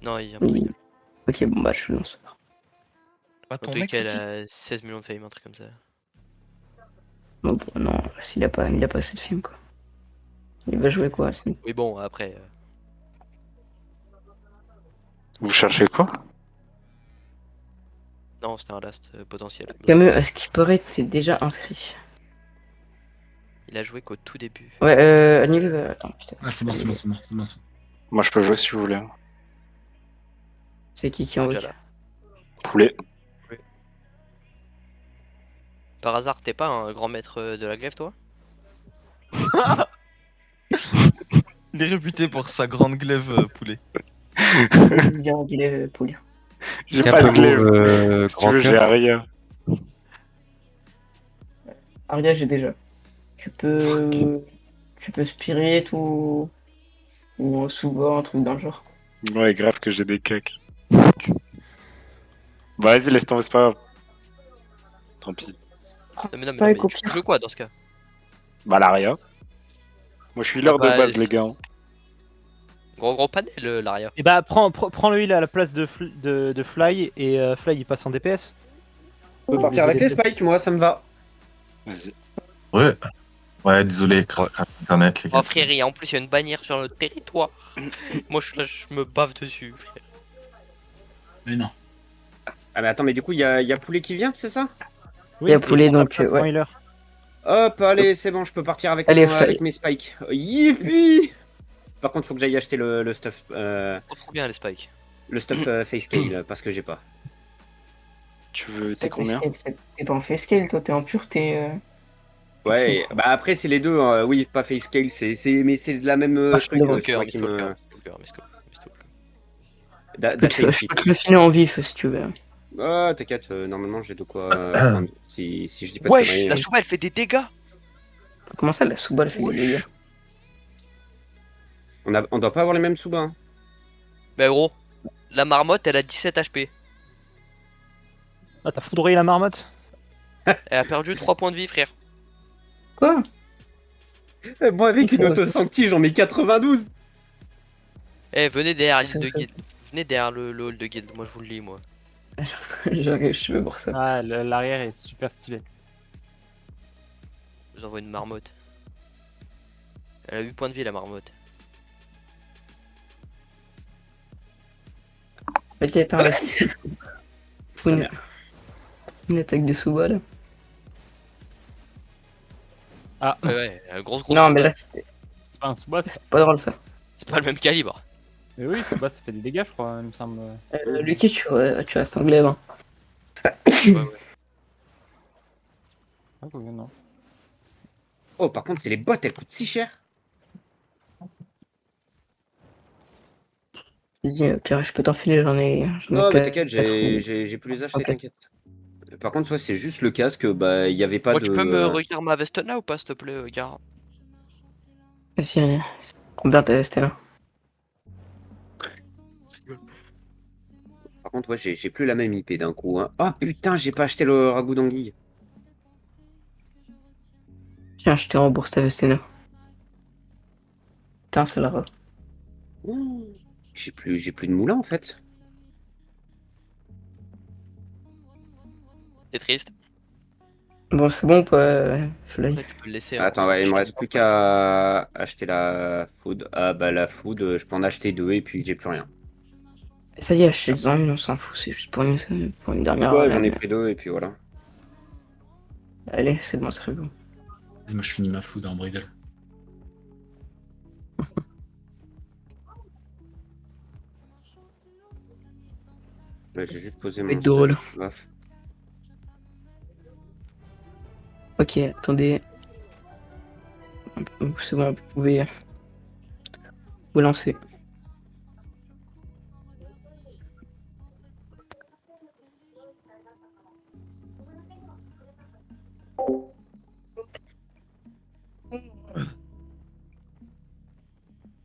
Non, il vient pas. Final. Ok, bon bah je suis lance. Pas En ton tout mec, cas, il Lucky a 16 millions de fame, un truc comme ça. Bon, non, s'il a pas assez de films quoi. Il va jouer quoi sinon? Oui, bon, après. Vous cherchez quoi? Non, c'était un last potentiel. Camus, à ce qui paraît, t'es déjà inscrit. Il a joué qu'au tout début. Ouais, annule. Attends, putain. Ah, c'est bon. Moi je peux jouer si vous voulez. C'est qui envoie? Poulet. Par hasard, t'es pas un grand maître de la glaive, toi? Il est réputé pour sa grande glaive, poulet. Vas-y, viens, glaive, poulet. J'ai pas de glaive. Si tu veux, j'ai Aria. Aria, j'ai déjà. Tu peux spirit ou sous-bord, un truc dans le genre. Ouais, grave que j'ai des cacs. Bah, vas-y, laisse tomber, c'est pas grave. Tant pis. Non, mais tu joues quoi dans ce cas? Bah, l'Aria. Moi, je suis l'heure de base, les gars. Gros panel, l'Aria. Et bah, prends le heal à la place de Fly et Fly il passe en DPS. On peut partir avec les spikes, moi ça me va. Vas-y. Ouais, désolé, internet les gars. Oh frère, en plus il y a une bannière sur notre territoire. Moi je suis là, je me bave dessus, frère. Mais non. Ah mais attends, mais du coup il y a Poulet qui vient, c'est ça? Il y a Poulet donc ouais. Hop, allez, c'est bon, je peux partir avec, avec mes spikes. Yippee! Par contre, faut que j'aille acheter le stuff. Trop bien les spikes. Le stuff face scale parce que j'ai pas. Tu veux, t'es combien? T'es pas en face scale, toi, t'es en pureté. Ouais, bah après c'est les deux, oui, pas face scale, mais c'est de la même truc qui me... Je peux te le filer en vif si tu veux. Ah, t'inquiète, normalement j'ai de quoi prendre, si je dis pas de Wesh, conneries. la souba elle fait des dégâts. Comment ça, la souba elle fait des dégâts? On doit pas avoir les mêmes soubas. Hein. Bah gros, la marmotte elle a 17 HP. Ah, t'as foudroyé la marmotte? Elle a perdu 3 points de vie, frère. Quoi? Moi avec une auto-sancti j'en mets 92. Eh, venez derrière l'île de guild. Venez derrière le hall de guild, moi je vous le lis, moi. Je veux voir ça. Ah, l'arrière est super stylé. Je vous envoie une marmotte. Elle a 8 points de vie, la marmotte. Ok, attends, là. Une attaque de Suba là. Ah, Ouais, grosse Non, mais Suba. là, c'était c'est pas un Suba, c'est pas drôle ça. C'est pas le même calibre. mais oui, Suba ça fait des dégâts, je crois, il me semble. Lucky, tu restes en glaive. Hein. Ouais. Ah, ouais, non. Oh, par contre, c'est les bottes, elles coûtent si cher. Je dis, Pierre, je peux t'enfiler, j'en ai Non, mais quatre- t'inquiète, quatre ou- j'ai pu les acheter, Ok. t'inquiète. Par contre, ouais, c'est juste le casque, bah, il y avait pas Moi, de. tu peux me regarder ma veste là ou pas, s'il te plaît, Gara? Vas-y, allez. Combien t'as resté là? Par contre, ouais, j'ai plus la même IP d'un coup. Hein. Oh putain, j'ai pas acheté le ragoût d'anguille. Tiens, je te rembourse ta Vestena. Putain, c'est la rare. Oh, j'ai plus de moulin en fait. T'es triste? Bon, c'est bon ou pas, Fly? Ouais, tu peux le laisser. Attends, ouais, il me reste plus qu'à acheter la food. Ah bah la food, je peux en acheter 2 et puis j'ai plus rien. Ça y est, achetez-en une, on s'en fout, c'est juste pour une dernière. Ouais, j'en ai pris 2 et puis voilà. Allez, c'est bon, c'est bon. Moi, je finis ma food en brigade. Ouais, j'ai juste posé Ça va mon être drôle. stuff. Baf. Ok, attendez. C'est bon, vous pouvez vous lancer.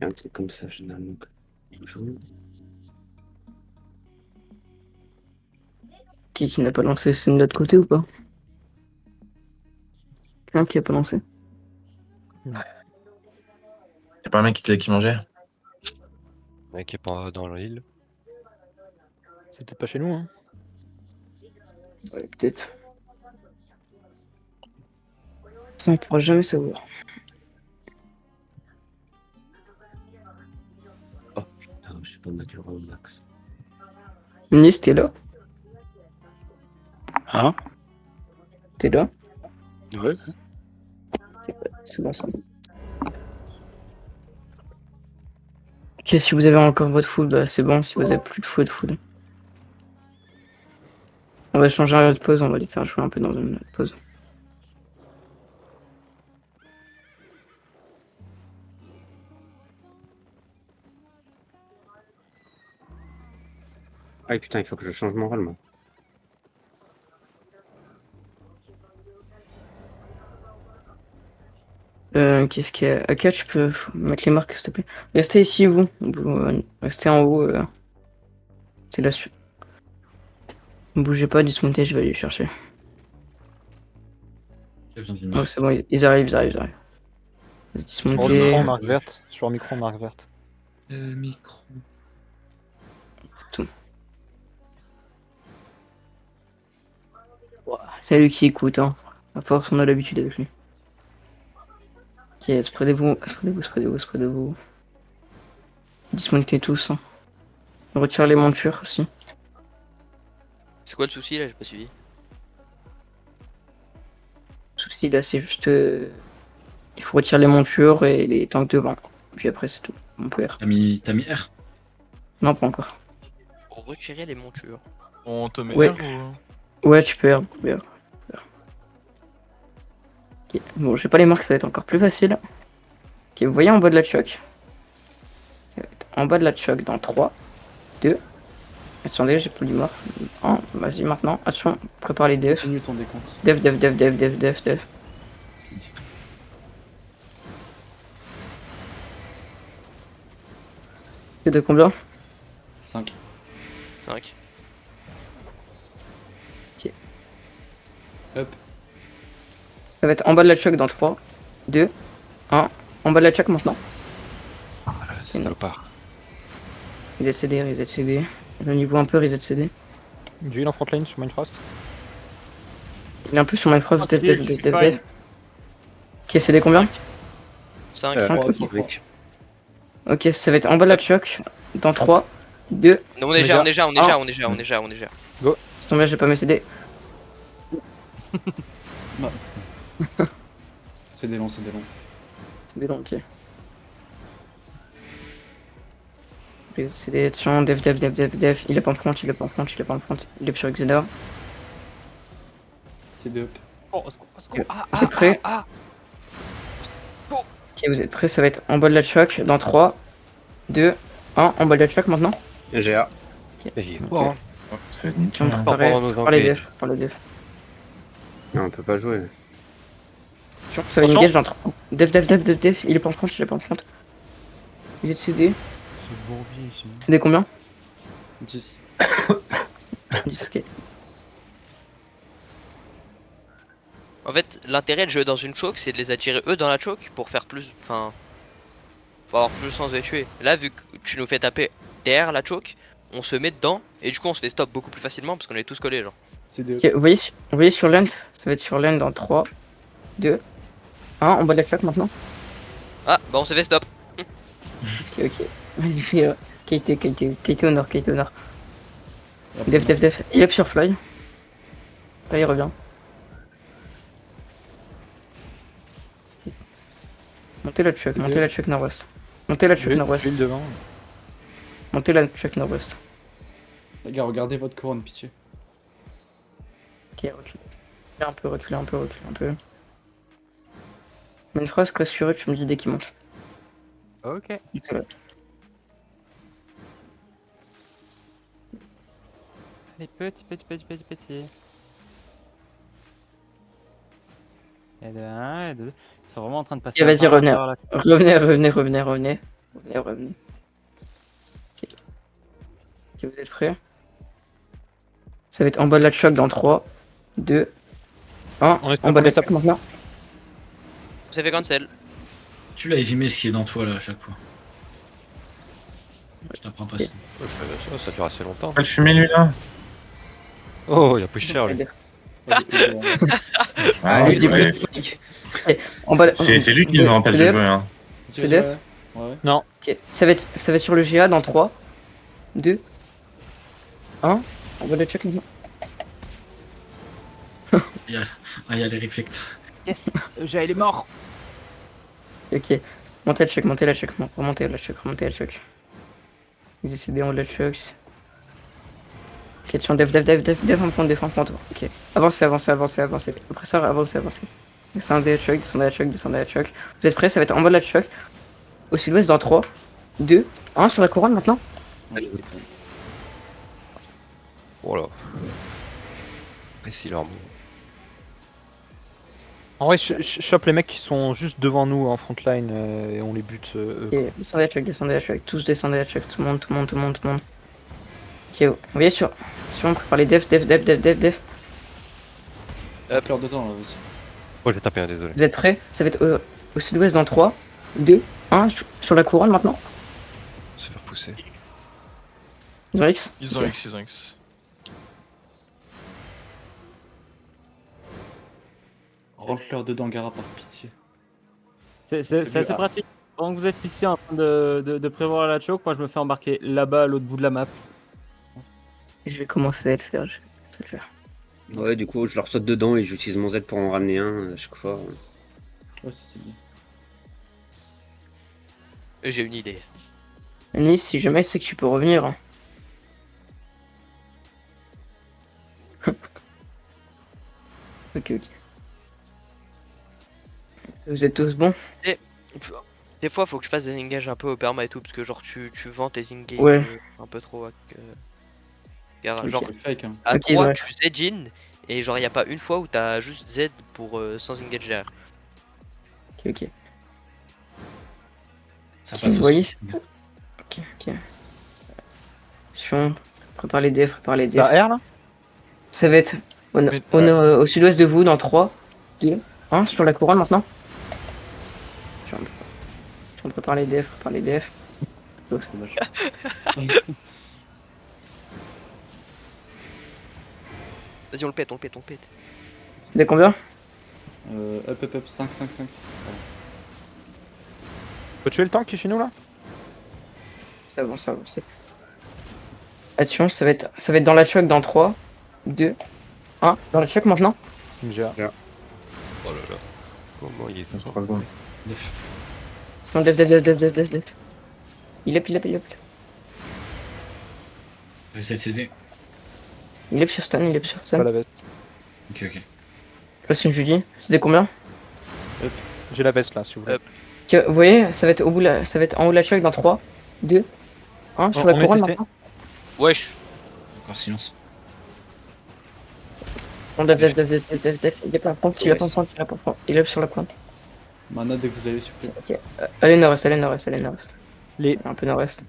Un truc comme ça, généralement. Joue. Qui n'a pas lancé, c'est de l'autre côté ou pas? Quelqu'un qui a pas lancé? Y'a pas un mec qui mangeait? Un mec qui est pas dans l'île. C'est peut-être pas chez nous, hein. Ouais, peut-être. Ça, on pourra jamais savoir. Oh putain, je sais pas mettre le au max. Nice, t'es là? Hein? T'es là? Ouais. C'est bon ça. Ok, si vous avez encore votre full, bah c'est bon. Si vous avez plus de full. On va changer un de pause, on va les faire jouer un peu dans une autre pause. Ah putain, il faut que je change mon rôle, moi. Qu'est-ce qu'il y a? Ok, tu peux mettre les marques, s'il te plaît. Restez ici, vous. Restez en haut. C'est là-dessus. Ne bougez pas, dismontez, je vais aller les chercher. J'ai besoin d'une Oh, marque. c'est bon, ils arrivent. Sur le Dismontez. micro, marque verte. Sur le micro, marque verte. Micro. Tout. Ouah, c'est lui qui écoute, hein. À force, on a l'habitude avec lui. Ok, spreadez-vous. Dismontez tous. Hein. On retire les montures aussi. C'est quoi le souci là? J'ai pas suivi. Le souci là, c'est juste. Il faut retirer les montures et les tanks devant. Puis après, c'est tout. On peut R. T'as mis R? Non, pas encore. Pour retirer les montures. On te met Ouais. R ou... Ouais, tu peux R. Ok, bon, j'ai pas les marques, ça va être encore plus facile. Ok, vous voyez en bas de la choc. Ça va être en bas de la choc dans 3, 2. Attendez, j'ai plus du mort. Vas-y, maintenant. Attention, prépare les defs. Continue ton décompte. Def. C'est de combien? 5. 5. Ok. Hop. Ça va être en bas de la choc dans 3, 2, 1. En bas de la choc maintenant. Salopard. Reset CD. Le niveau un peu reset CD. Jill en front lane sur Minecraft. Il est un peu sur Minecraft. Ok, je suis fine. Def. Ok, CD combien? 5. Ok, ça va être en bas de la choc dans 3, 2. Non, on est déjà. Go. C'est tombé, j'ai pas mes CD. Bah. C'est des longs, c'est des longs. C'est des longs, ok. C'est des actions, def. Il est pas en front, il est pas en front. Il est sur Exeter. C'est des up. Oh, Vous êtes prêts? Ok, vous êtes prêts? Ça va être en bas de la choc dans 3, 2, 1. En bas de la choc maintenant. GA. Ok. Ça va être nickel. Par les def. Non, on peut pas jouer. Ça va une engage dans 3. Def. Il est pas en front, Il est CD. C'est bourbier ici. CD combien? 10. 10, ok. En fait, l'intérêt de jouer dans une choke, c'est de les attirer eux dans la choke pour faire plus. Enfin. Pour avoir plus de chance de les tuer. Là, vu que tu nous fais taper derrière la choke, on se met dedans et du coup on se fait stop beaucoup plus facilement parce qu'on est tous collés, genre. C'est des up. Ok, vous voyez sur l'end, ça va être sur l'end dans 3, 2, 1. En bas de la choc maintenant. Ah, bah on s'est fait stop. Ok. Vas-y, KT au nord. Def. Il est up sur fly. Là, il revient. Montez la chuck nord-ouest. Montez la chuck nord-ouest. Les gars, regardez votre couronne, pitié. Ok, reculez un peu. Mais une phrase que sur eux, tu me dis dès qu'il monte. Ok. Allez, petit. Et de 1, et de 2. Ils sont vraiment en train de passer. Ok, vas-y, revenez. par là. Revenez. Ok, vous êtes prêts? Ça va être en bas de la choc dans 3, 2, 1. En bas de la choc maintenant. On s'est fait cancel. Tu l'as évimé ce qui est dans toi là à chaque fois. Je t'apprends pas ça. Ça dure assez longtemps. Pas le fumer lui là. Oh, il a pris cher lui. Ah, lui, ouais. C'est lui qui nous empêche de jouer. Hein. C'est deux? Ouais. Non. Ok, ça va être sur le GA dans 3, 2, 1. On va le check maintenant. Il y a les réflects. Yes, GA il est mort. Ok, montez la check. Remontez la check. Ils essaient de la check. Ok, tiens, def, en front. Ok, avancez. Après ça, avancez. Descendez la choc. Vous êtes prêts? Ça va être en bas de la choc. Au sud-ouest dans 3, 2, 1 sur la couronne maintenant. Voilà. Précis leur mot. En vrai, chope les mecs qui sont juste devant nous en frontline et on les bute. Ok, descendez la choc. Tous descendez la choc. Tout le monde. Ok, vous voyez sur on prépare les def. Hop, l'heure dedans là aussi. Oh, j'ai tapé un, désolé. Vous êtes prêts? Ça va être au sud-ouest dans 3, 2, 1 sur la couronne maintenant. Se faire pousser. Ils ont X? Ils ont X. Rentre-leur dedans, Gara, par pitié. C'est assez pratique. Pendant que vous êtes ici en train de prévoir la choke, moi je me fais embarquer là-bas à l'autre bout de la map. Je vais commencer à le faire. Ouais, du coup, je leur saute dedans et j'utilise mon Z pour en ramener un à chaque fois. Ouais, ça c'est bien. J'ai une idée. Nice, si jamais c'est que tu peux revenir. Hein. Ok. Vous êtes tous bons? Des fois, faut que je fasse des engages un peu au perma et tout, parce que genre tu vends tes engages Ouais. un peu trop. Genre, Fake, hein. à Ok, 3, ouais. tu Z-in, et genre, y a pas une fois où t'as juste Z pour sans engage derrière. Ok. Ça Vous passe au voyez? sud. Ok. Prépare les def. T'as R là? Ça va être au sud-ouest de vous dans 3, 2, 1 sur la couronne maintenant. On prépare les def. Vas-y, on le pète. Dès combien? Up, 5. Faut tuer le tank qui est chez nous là? Ça avance. Attention, ça va être dans la choc dans 3, 2, 1. Dans la choc maintenant. GA. Oh là là. Comment il est fort. Non, def. Il est. J'essaie de céder. Il est sur stun, Pas la veste. Ok. Je passe une Judy. C'était combien? J'ai la veste là, si vous voulez. Vous voyez, ça va être ça va être en haut de la choc dans 3, 2, 1 sur la couronne maintenant. Wesh. Encore silence. On def. Il est pas en il a pas en front. Il est sur la couronne. Mana dès que vous avez s'il vous plaît. Ok. Allez nord-est. Un peu nord-est.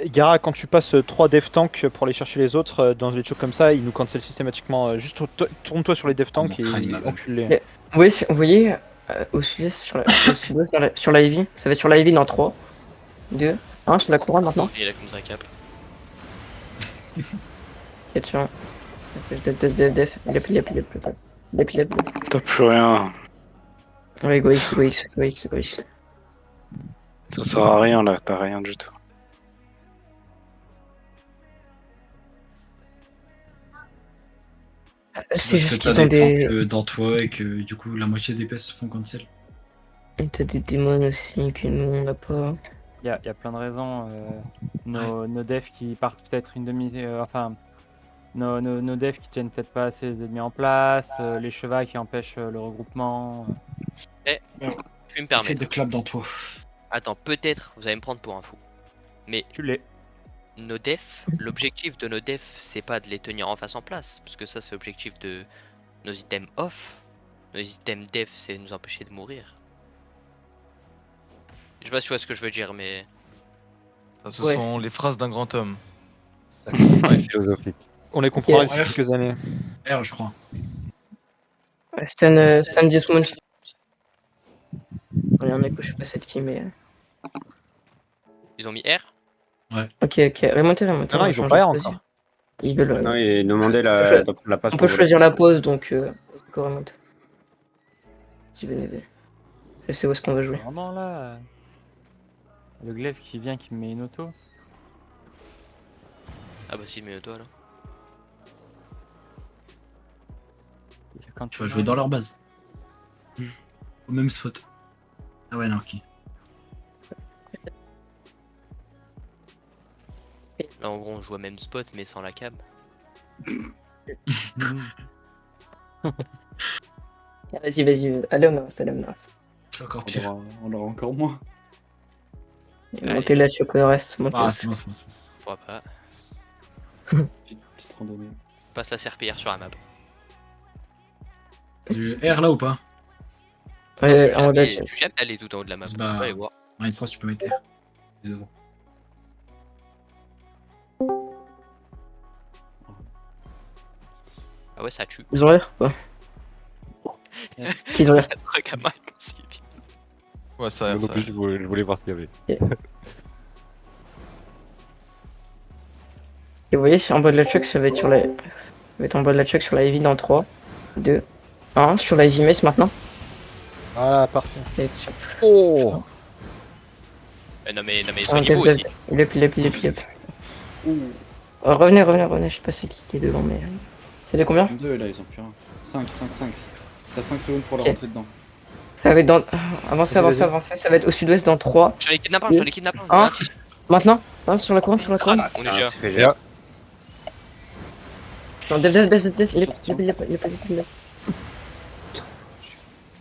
Gara, quand tu passes 3 dev tank pour aller chercher les autres dans les chocs comme ça, ils nous cancellent systématiquement. Juste tourne-toi sur les dev tank et encule-les. Vous voyez au sud-est sur la Ivy, ça va être sur la Ivy dans 3, 2, 1 sur la couronne maintenant. Il a comme ça cap. 4 sur 1. Def. Il est. T'as plus rien. Ouais, égoïste. Ça sert à rien là, t'as rien du tout. C'est parce que t'as des tanks dans toi et que du coup la moitié des PS se font cancel. Et t'as des démons aussi que nous on n'a pas. Il y a plein de raisons. Nos devs qui partent peut-être une demi. Nos devs qui tiennent peut-être pas assez les ennemis en place. Les chevals qui empêchent le regroupement. Tu me permets. C'est de clap dans toi. Attends, peut-être vous allez me prendre pour un fou. Mais tu l'es. Nos defs, l'objectif de nos defs, c'est pas de les tenir en face en place, parce que ça c'est l'objectif de nos items off. Nos items def, c'est nous empêcher de mourir. Je sais pas si tu vois ce que je veux dire, mais... Ça, ce sont les phrases d'un grand homme. Philosophique. On les comprendra d'ici quelques années. R, je crois. Stan Dismount. Il y en a que je sais pas c'est qui, mais... Ils ont mis R? Ouais. Ok, remontez. Non, ils ont pas R encore. Ils veulent. Non, ils demandaient la pause. On peut choisir la pause, donc remonte. Si venez. Je sais où est-ce qu'on va jouer. Vraiment là. Le glaive qui vient qui me met une auto. Ah bah si, mais toi là. Tu vas jouer dans leur base. Au même spot. Ah ouais, non, ok. Là en gros on joue au même spot mais sans la cam. Vas-y, allez au nord. C'est encore pire. On aura encore moins. Montez la choc au reste. Ah, c'est bon. Pourquoi pas. Petite randonnée. Passe la serpillière sur la map. Du R là ou pas? Ouais, je suis jamais allé tout en haut de la map. Bah, aller voir. Une phrase tu peux mettre R. Devant. Ah ouais, ça tue. Ils ont l'air pas. Ils ont l'air. Ouais, ça a l'air. Je voulais voir ce qu'il y avait. Et vous voyez, c'est en bas de la truck, ça va être sur la. Ça va être en bas de la truck sur la Heavy dans 3, 2, 1, sur la Heavy Mess maintenant. Ah, parfait. Oh! Non mais soignez-vous aussi. Il est. Revenez, je sais pas c'est qui est devant, mais. C'est de combien? 2 là, ils ont plus rien. 5. T'as 5 secondes pour leur rentrer dedans. Ça va être dans. Avancez, ça va être au sud-ouest dans 3. Je les kidnappe. 1. Maintenant, sur la couronne. On est GA. Non, def, il est.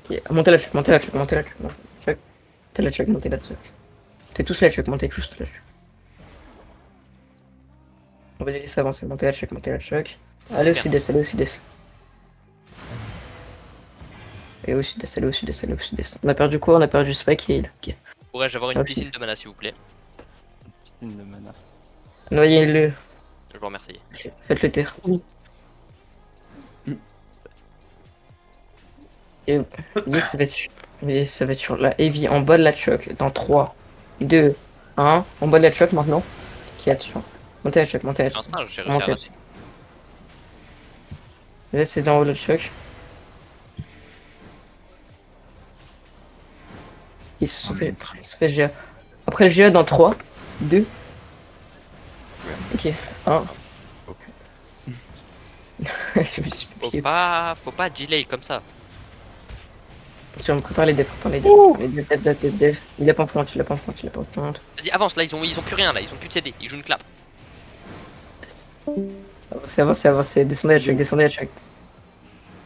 Ok, montez la truc. T'es tous la truc. On va les laisser avancer, montez la truc. Allez au sud-est. Et au sud-est. On a perdu quoi? On a perdu Spike et Heal. Ok. Pourrais-je avoir une piscine de mana s'il vous plaît? Piscine de mana. Noyez-le. Je vous remercie. Faites le terre. Et ça va être sur la Heavy en bas de la truck dans 3, 2, 1. En bas de la truck maintenant. Qui a dessus? Montez la truck. L'instinct, j'ai réussi à rater. Là, c'est dans haut de la truck. Il se fait GA. Après le GA dans 3, 2. Ok, 1. Je me suis piqué. Faut pas delay comme ça. Je me prépare les devs, les devs. Il a pas en front, il a pas en front, il a pas en front. Vas-y, avance, là, ils ont plus rien, là, ils ont plus de CD, ils jouent une clap. Avancez, descendez à check, descendez à check.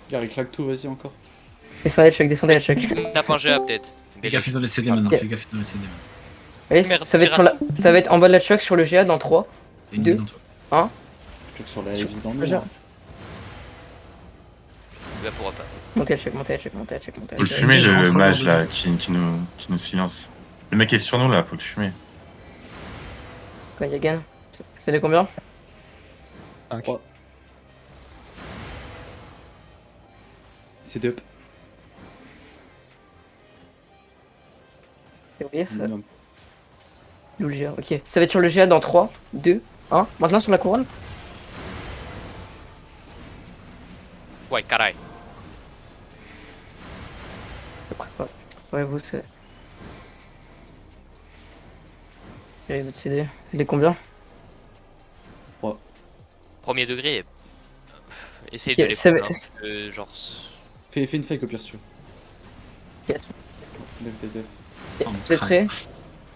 Gars, il claque tout, vas-y encore. Descendez à check, descendez à check. Tape un GA peut-être. Fais gaffe, ils ont les CD maintenant, fais gaffe, ils ont les CD maintenant. Allez, Merde, ça va être en bas de la choc sur le GA dans 3, C'est une 2, mise en toi. 1. Claque sur la heavy dans le Le mur. Il va pourra pas. Montez à check, montez à check, montez à check, montez à Faut le check. fumer, je rentre le dans mage le- là, qui nous silence. Le mec est sur nous là, faut le fumer. Quoi, Yagan? C'est de combien? 3. C'est up. Février, ça. Non. Le GA, ok. Ça va être sur le GA dans 3, 2, 1. Maintenant sur la couronne. Ouais, caray. Ouais, vous, c'est. Et les autres CD, c'est combien? Premier degré. Essaye Ok, de les ça prendre, va- hein, parce que, genre. Fais une fake au pire si tu veux. Ok. Dev. Vous êtes prêts?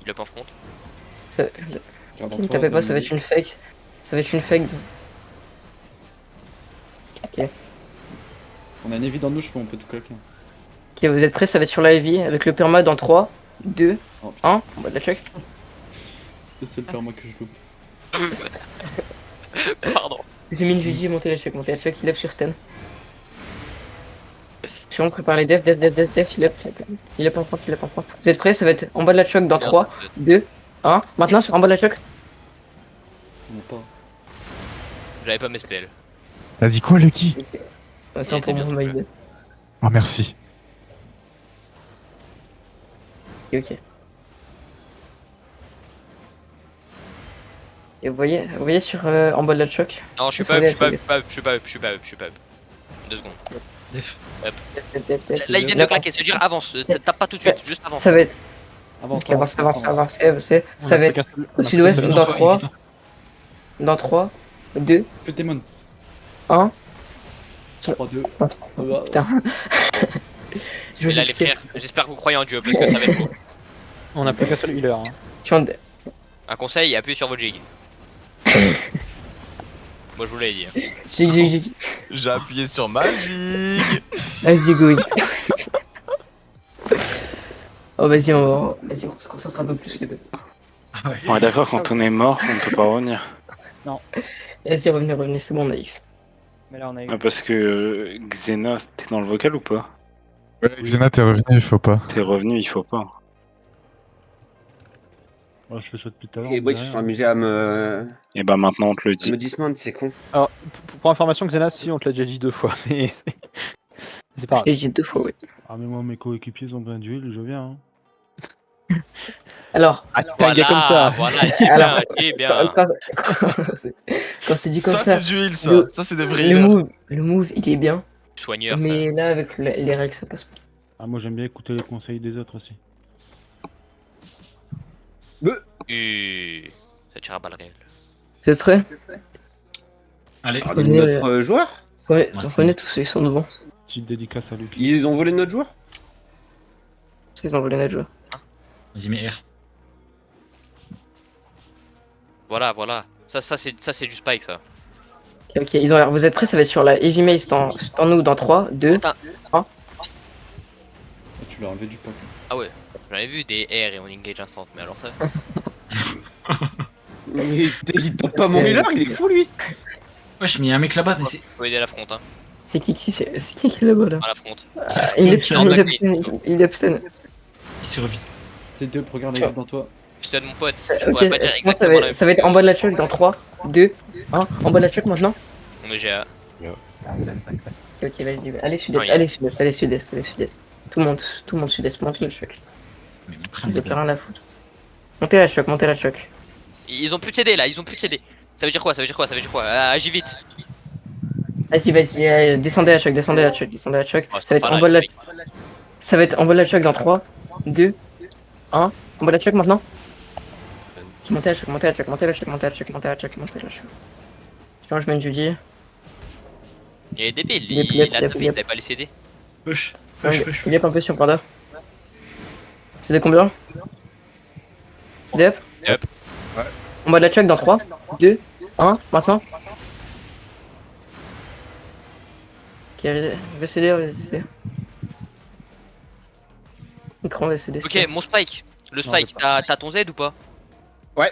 Il a pas en front. Ça... Garde en Ne toi, tapez pas, t'as ça va une- être une fake. Ça va être une fake. Ok. On a un heavy dans nous, je peux, on peut tout claquer. Ok, vous êtes prêts? Ça va être sur la heavy avec le perma dans 3, 2, Oh, putain. 1. On va de la check. C'est le seul perma que je loupe. Pardon. J'ai mis une VG, montez la check, il up sur Sten. Si on prépare les devs, il up en front, il up en front. Vous êtes prêts? Ça va être en bas de la choc dans 3, 2, 1. Maintenant sur en bas de la choc. On n'a pas. J'avais pas mes spells. T'as dit quoi, Lucky? Attends pour mon mail. Oh, merci. Ok. Et vous voyez sur en bas de la choc. Non, je suis pas up, je suis pas up, je suis pas up, je suis pas up, je suis pas up. 2 secondes. Def. Up. Là, ils viennent de claquer, ça veut dire avance, tape pas tout de suite, juste avance. Ça va être. Avance, Ok, avancez. Ça va être On au sud-ouest Vite, dans vite, 3, vite. dans 3, 2, Fais tes mon. 1. 3, 2. Putain. Je Mais là, vais les frères, j'espère que vous croyez en Dieu parce que ça va être beau. On a plus qu'un seul healer. Hein. Un conseil, appuyez sur vos jigs. Moi je vous l'avais dit. Hein. Jig. J'ai appuyé sur Magic. Vas-y, go. Oh, vas-y, on se concentre un peu plus les deux. On est d'accord, quand on est mort, on peut pas revenir. Non. Vas-y, revenez, c'est bon, on a X. Mais là, on a Ah, parce que Xena, t'es dans le vocal ou pas? Ouais, Xena, t'es revenu, il faut pas. T'es revenu, il faut pas. Oh, je fais ça depuis tout à l'heure. Et ouais, ils se sont amusés à me. Et bah maintenant on te le dit. Me dismount, c'est con. Alors, pour information, Xena, si on te l'a déjà dit 2 fois, mais c'est pas grave. J'ai dit 2 fois, oui. Ah, mais moi, mes coéquipiers ont besoin d'huile, je viens. Hein. Alors, t'es un gars comme ça. Voilà, dis Alors, bien. Quand c'est dit comme ça, Ça, c'est d'huile, ça. Ça, c'est des vrais healers. le move, il est bien. Soigneur, Mais là, avec les règles, ça passe pas. Ah, moi, j'aime bien écouter les conseils des autres aussi. Ça tire à balles réelles. Vous êtes prêts? Allez. Notre joueur? Ouais, prenez tous ceux qui sont devant. Petite dédicace à Luc. Ils ont volé notre joueur? Ils ont volé notre joueur. Vas-y, mais R. Voilà. Ça c'est du spike ça. Ok, vous êtes prêts? Ça va être sur la Heavy Mace dans nous dans 3, 2, 1. Tu l'as enlevé du pack. Ah ouais, j'en ai vu des R et on engage instant, mais alors ça. Mais il tape pas mon healer, il est fou lui! Wesh, mais y'a un mec là-bas, mais c'est. Faut aider à la front, hein. C'est qui là-bas là? À la front. Il est abstain. Il survit. C'est deux, regarde la dans toi. Je te donne mon pote. Je Ok, pourrais pas dire je pense que exactement la même ça va être en bas de la choc dans 3, 2, 1. En bas de la choc maintenant? On est GA. Ok, vas-y, allez sud-est. Tout le monde sud-est, monte le choc. Ils ont plus rien à foutre. Montez la choc. Ils ont plus de CD là, ils ont plus de CD. Ça veut dire quoi? Agis vite. Vas-y, descendez la choc. Oh, Ça va être en bas de la... Ça va être en bas de la choc dans 3, 2, 1. En bas de la choc maintenant? Montez la choc. Je mets une Judy. Il est débile, Il est il a plep, tapé, il savait pas les CD. Push, Ouais, push, push. il est un peu sur Panda. C'est de combien? C'est up? Yep. Ouais. On va de la check dans 3, 2, 1, maintenant. Ok, VCD, VCD. Écran VCD. Ok, mon Spike. Le Spike, t'as ton Z ou pas? Ouais.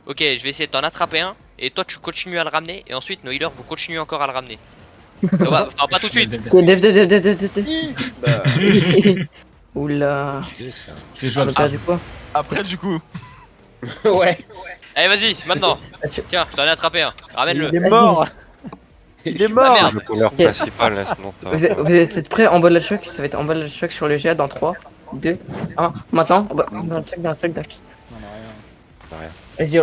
Ok, je vais essayer de t'en attraper un. Et toi, tu continues à le ramener. Et ensuite, nos healers, vous continuez encore à le ramener. Ça va, enfin, pas tout de suite. Ok, dev. Oula. C'est jouable. On a perdu quoi? Après, du coup. Ouais. Allez, vas-y, maintenant. Tiens, je t'en ai attrapé un. Ramène-le. Il est mort. Il est mort. merde. Le couleur Ok. principal, là, sinon ça va. Vous êtes prêts en bas de la choc? Ça va être en bas de la choc sur le GA dans 3, 2, 1. Maintenant, on va dans le check, dans le check, dans le check.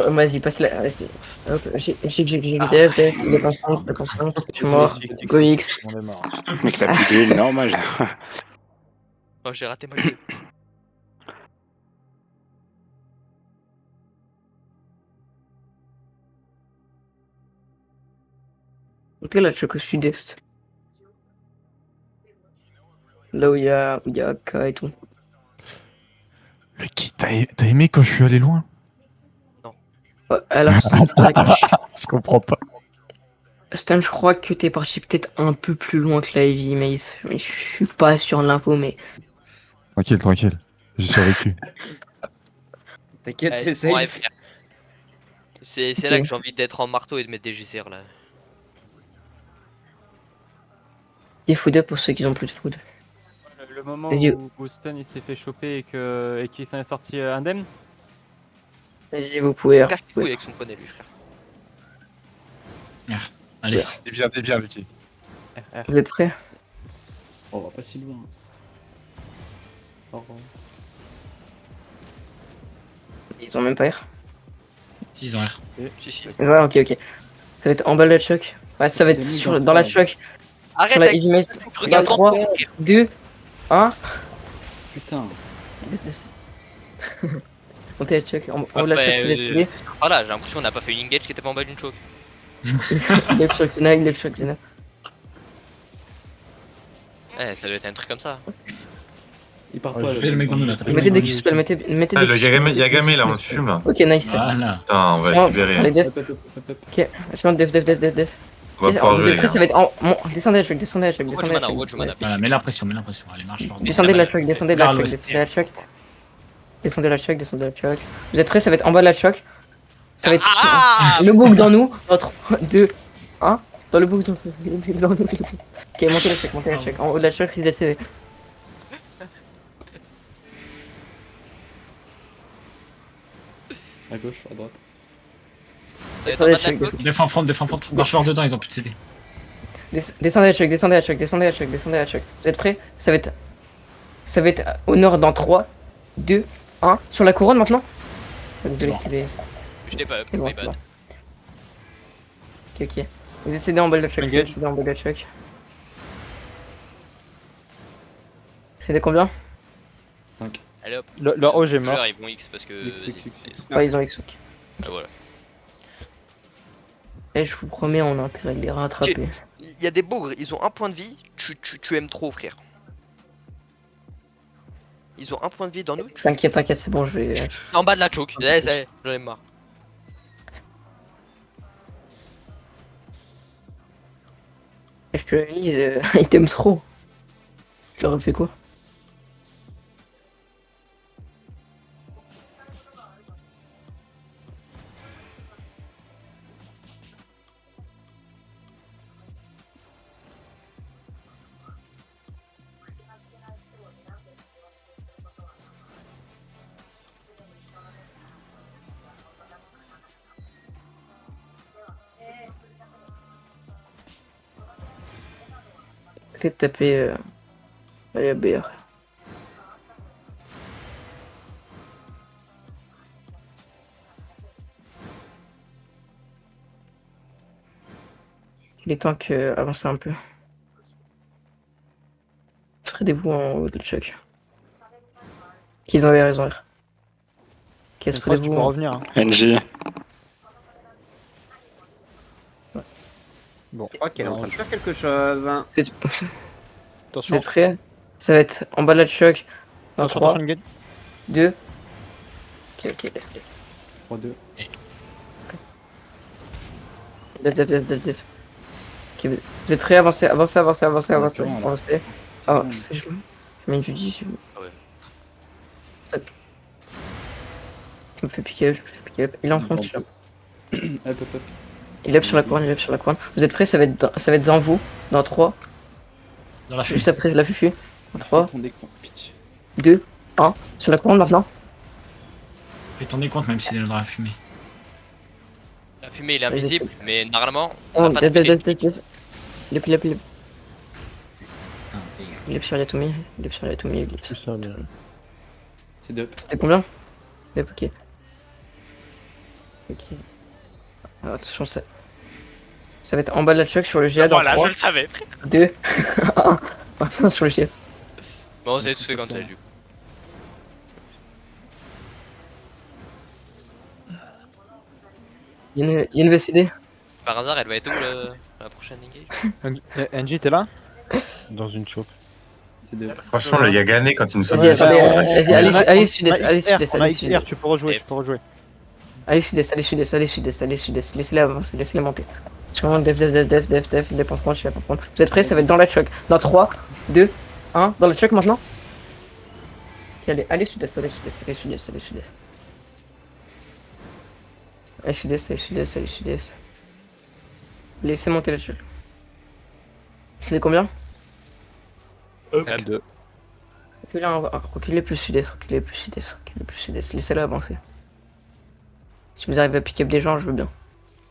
Vas-y, passe là. Vas-y. Hop, j'ai dev, de conscience, je suis mort. Go X. On est mort. Mec, ça pue de l'huile, normal. Oh, j'ai raté ma gueule. Montez la choc au sud-est. Là où il y a AK et tout. Lucky, t'as aimé quand je suis allé loin? Ouais, alors, Je comprends pas. Stan, je crois que t'es parti peut-être un peu plus loin que la Ivy, mais je suis pas sûr de l'info, mais... Tranquille, tranquille. J'ai survécu. T'inquiète, Ouais, c'est c'est bon, safe. FR. C'est Ok. là que j'ai envie d'être en marteau et de mettre des JCR là. Des food pour ceux qui ont plus de food. Le moment Vas-y. où Stun il s'est fait choper et qu'il s'en est sorti indemne. Vas-y, vous pouvez. Casse les couilles avec son poney, lui, frère. Allez. T'es bien, Lucky. Vous êtes prêts? On va pas si loin. Oh. Ils ont même pas R. Si, ils ont R. Si. Ouais, ok. Ça va être en bas de la choc. Ouais, ça va être dans la choc. Arrête Sur la avec... Ivy Maze. Regarde Dans 3, 2, 1. Putain. Montez la choc. En haut de la choc, vous êtes soudés. Voilà, j'ai l'impression qu'on n'a pas fait une engage qui était pas en bas d'une choke. Left choc, Zena, left choc, Zena. Eh, ça doit être un truc comme ça. Il part Ouais, pas. je fais le mec dans le tapez. Mettez des Q-spells, mettez des Ah, le Q-spells. Yagame là, on le fume. Ok, nice. Voilà. Putain, on va récupérer. Allez, def. Ok, je monte def. On va pouvoir Vous jouer. êtes prêts, ça va être en... descendez la choc, Watch mana, watch mana. Voilà, mets la pression. Allez, marche fort. Descendez de la choc, descendez de la choc. Descendez la choc. Vous êtes prêts, ça va être en bas de la choc. Ça va être le bouc dans nous. 3, 2, 1. Dans le bouc dans nous. Ok, montez la choc. En haut de la choc, prise de CV. À gauche, à droite. Ça va être en bas de la choke. Défends front. Marche fort dedans, ils ont plus de CD. Descendez la choc. Vous êtes prêts? Ça va être au nord dans 3, 2, 1. Sur la couronne maintenant? Désolé, Steve. Je t'ai pas up, C'est bon, my c'est bad. bon. Ok. Vous décédez en bas de la choc. C'est combien? 5. Allez hop. Leur OG est mort. Leur, ils vont X parce que. X. Ouais, ils ont X. Ah, voilà. Et je vous promets, on a intérêt de les rattraper. Il y a des bougres, ils ont un point de vie, tu aimes trop, frère. Ils ont un point de vie dans nous. T'inquiète, c'est bon, je vais. En bas de la choke. Ouais, ça y est, j'en ai marre. Je te l'ai dit, ils t'aiment trop. Je leur ai fait quoi? Peut-être taper allez, BR. Il est temps que avancer un peu. Spreadez-vous en haut de choc. Qu'ils ont raison. Ok, Tu peux spreadez-vous. revenir. Hein. NG. Bon. Je crois qu'elle est en train de faire quelque chose. Attention. Vous êtes prêts? Ça va être en bas de la choc. Dans Attention, 3, attention, Engage. 2. Ok, laisse. 3-2. Def. Ok, vous êtes prêts? Avancez. Exactement, là. Avancez. Oh, je mets une Judy si vous. Ah ouais. Ça- Je me fais piquer up. Il est en front, là. Hop. Il est up sur la couronne, Vous êtes prêts? Ça va être dans vous. Dans 3. Dans la Juste fumée. après la fufu. Dans 3, Ton décompte, pitié. 2, 1. Sur la couronne maintenant. Fais ton décompte même s'il est dans la fumée. La fumée il est invisible, mais normalement, Oh, on a pas de def. fumée. Il est sur Yatomi. Tout ça, bien. C'est 2. C'était combien? Yep, ok. Alors, attention, ça va être en bas de la choc sur le GA dans Voilà, 3, je le savais, frère. 2, 1. Maintenant sur le GA. Bon, c'est tout fait cancel du coup. Il y a une VCD. Par hasard, elle va être où la prochaine engage? NG, t'es là? Dans une chope. C'est 2. Franchement, le Yagané, quand il nous saute Vas-y, dessus, attendez, c'est- allez, sud-est, On a XR, tu peux rejouer. Allez, sud-est, laissez-les avancer, laissez-les monter. Vraiment, def, en front, je vais pas prendre. Vous êtes prêts? Ça va être dans la choc. Dans 3, 2, 1, dans la choc maintenant. Ok, allez, sud-est. Allez, sud-est. Laissez monter la choc. C'est combien? 2. Reculez plus sud-est, laissez-le avancer. Si vous arrivez à pick up des gens, je veux bien.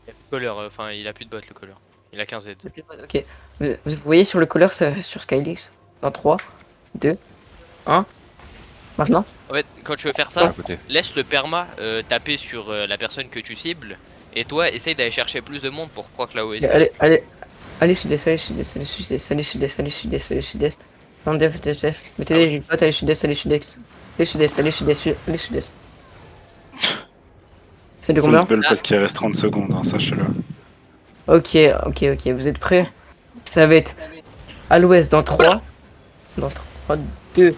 Il a plus de colère, enfin il a plus de bot le colère. Il a 15 Z. Ok. Vous voyez sur le color, sur Skylix. Dans 3, 2, 1. Maintenant. En fait, quand tu veux faire ça, côté. laisse le perma taper sur la personne que tu cibles. Et toi, essaye d'aller chercher plus de monde pour croire que la OS. Allez, sud-est. Non, def. Mettez les gigottes, allez, sud-est. C'est de combien? Sensible parce qu'il reste 30 secondes, hein, sachez-le. Ok, vous êtes prêts? Ça va être à l'ouest dans 3. Dans 3, 2,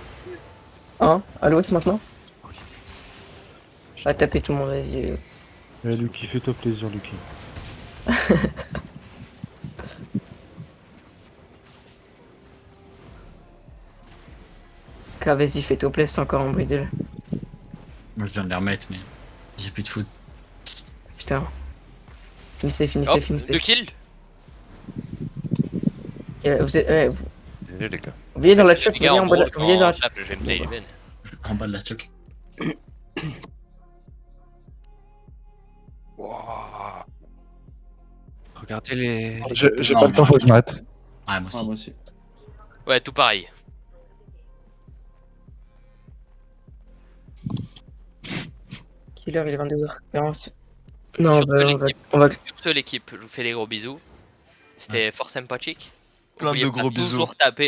1. À l'ouest maintenant. À taper tout le monde, vas-y. Eh, Lucky, fais-toi plaisir, Lucky. Vas-y, fais-toi plaisir, c'est encore un bruit de... Moi je viens de les remettre, mais j'ai plus de foot. Putain. Finissez. 2 kills. Vous êtes... Désolé, les gars. Vous voyez dans la choc, Les gars, en vous gros, voyez dans la quand je vais me tailler les veines. En bas de la choc. Wouah. Regardez les. J'ai pas le temps, faut que je m'arrête. Ouais, moi aussi. Moi aussi. Ouais, tout pareil. Killer, il est 22h40. Non, Sur on va... Sur ce, l'équipe, je vous fais des gros bisous. C'était fort sympathique. Plein de N'oubliez gros pas bisous. toujours taper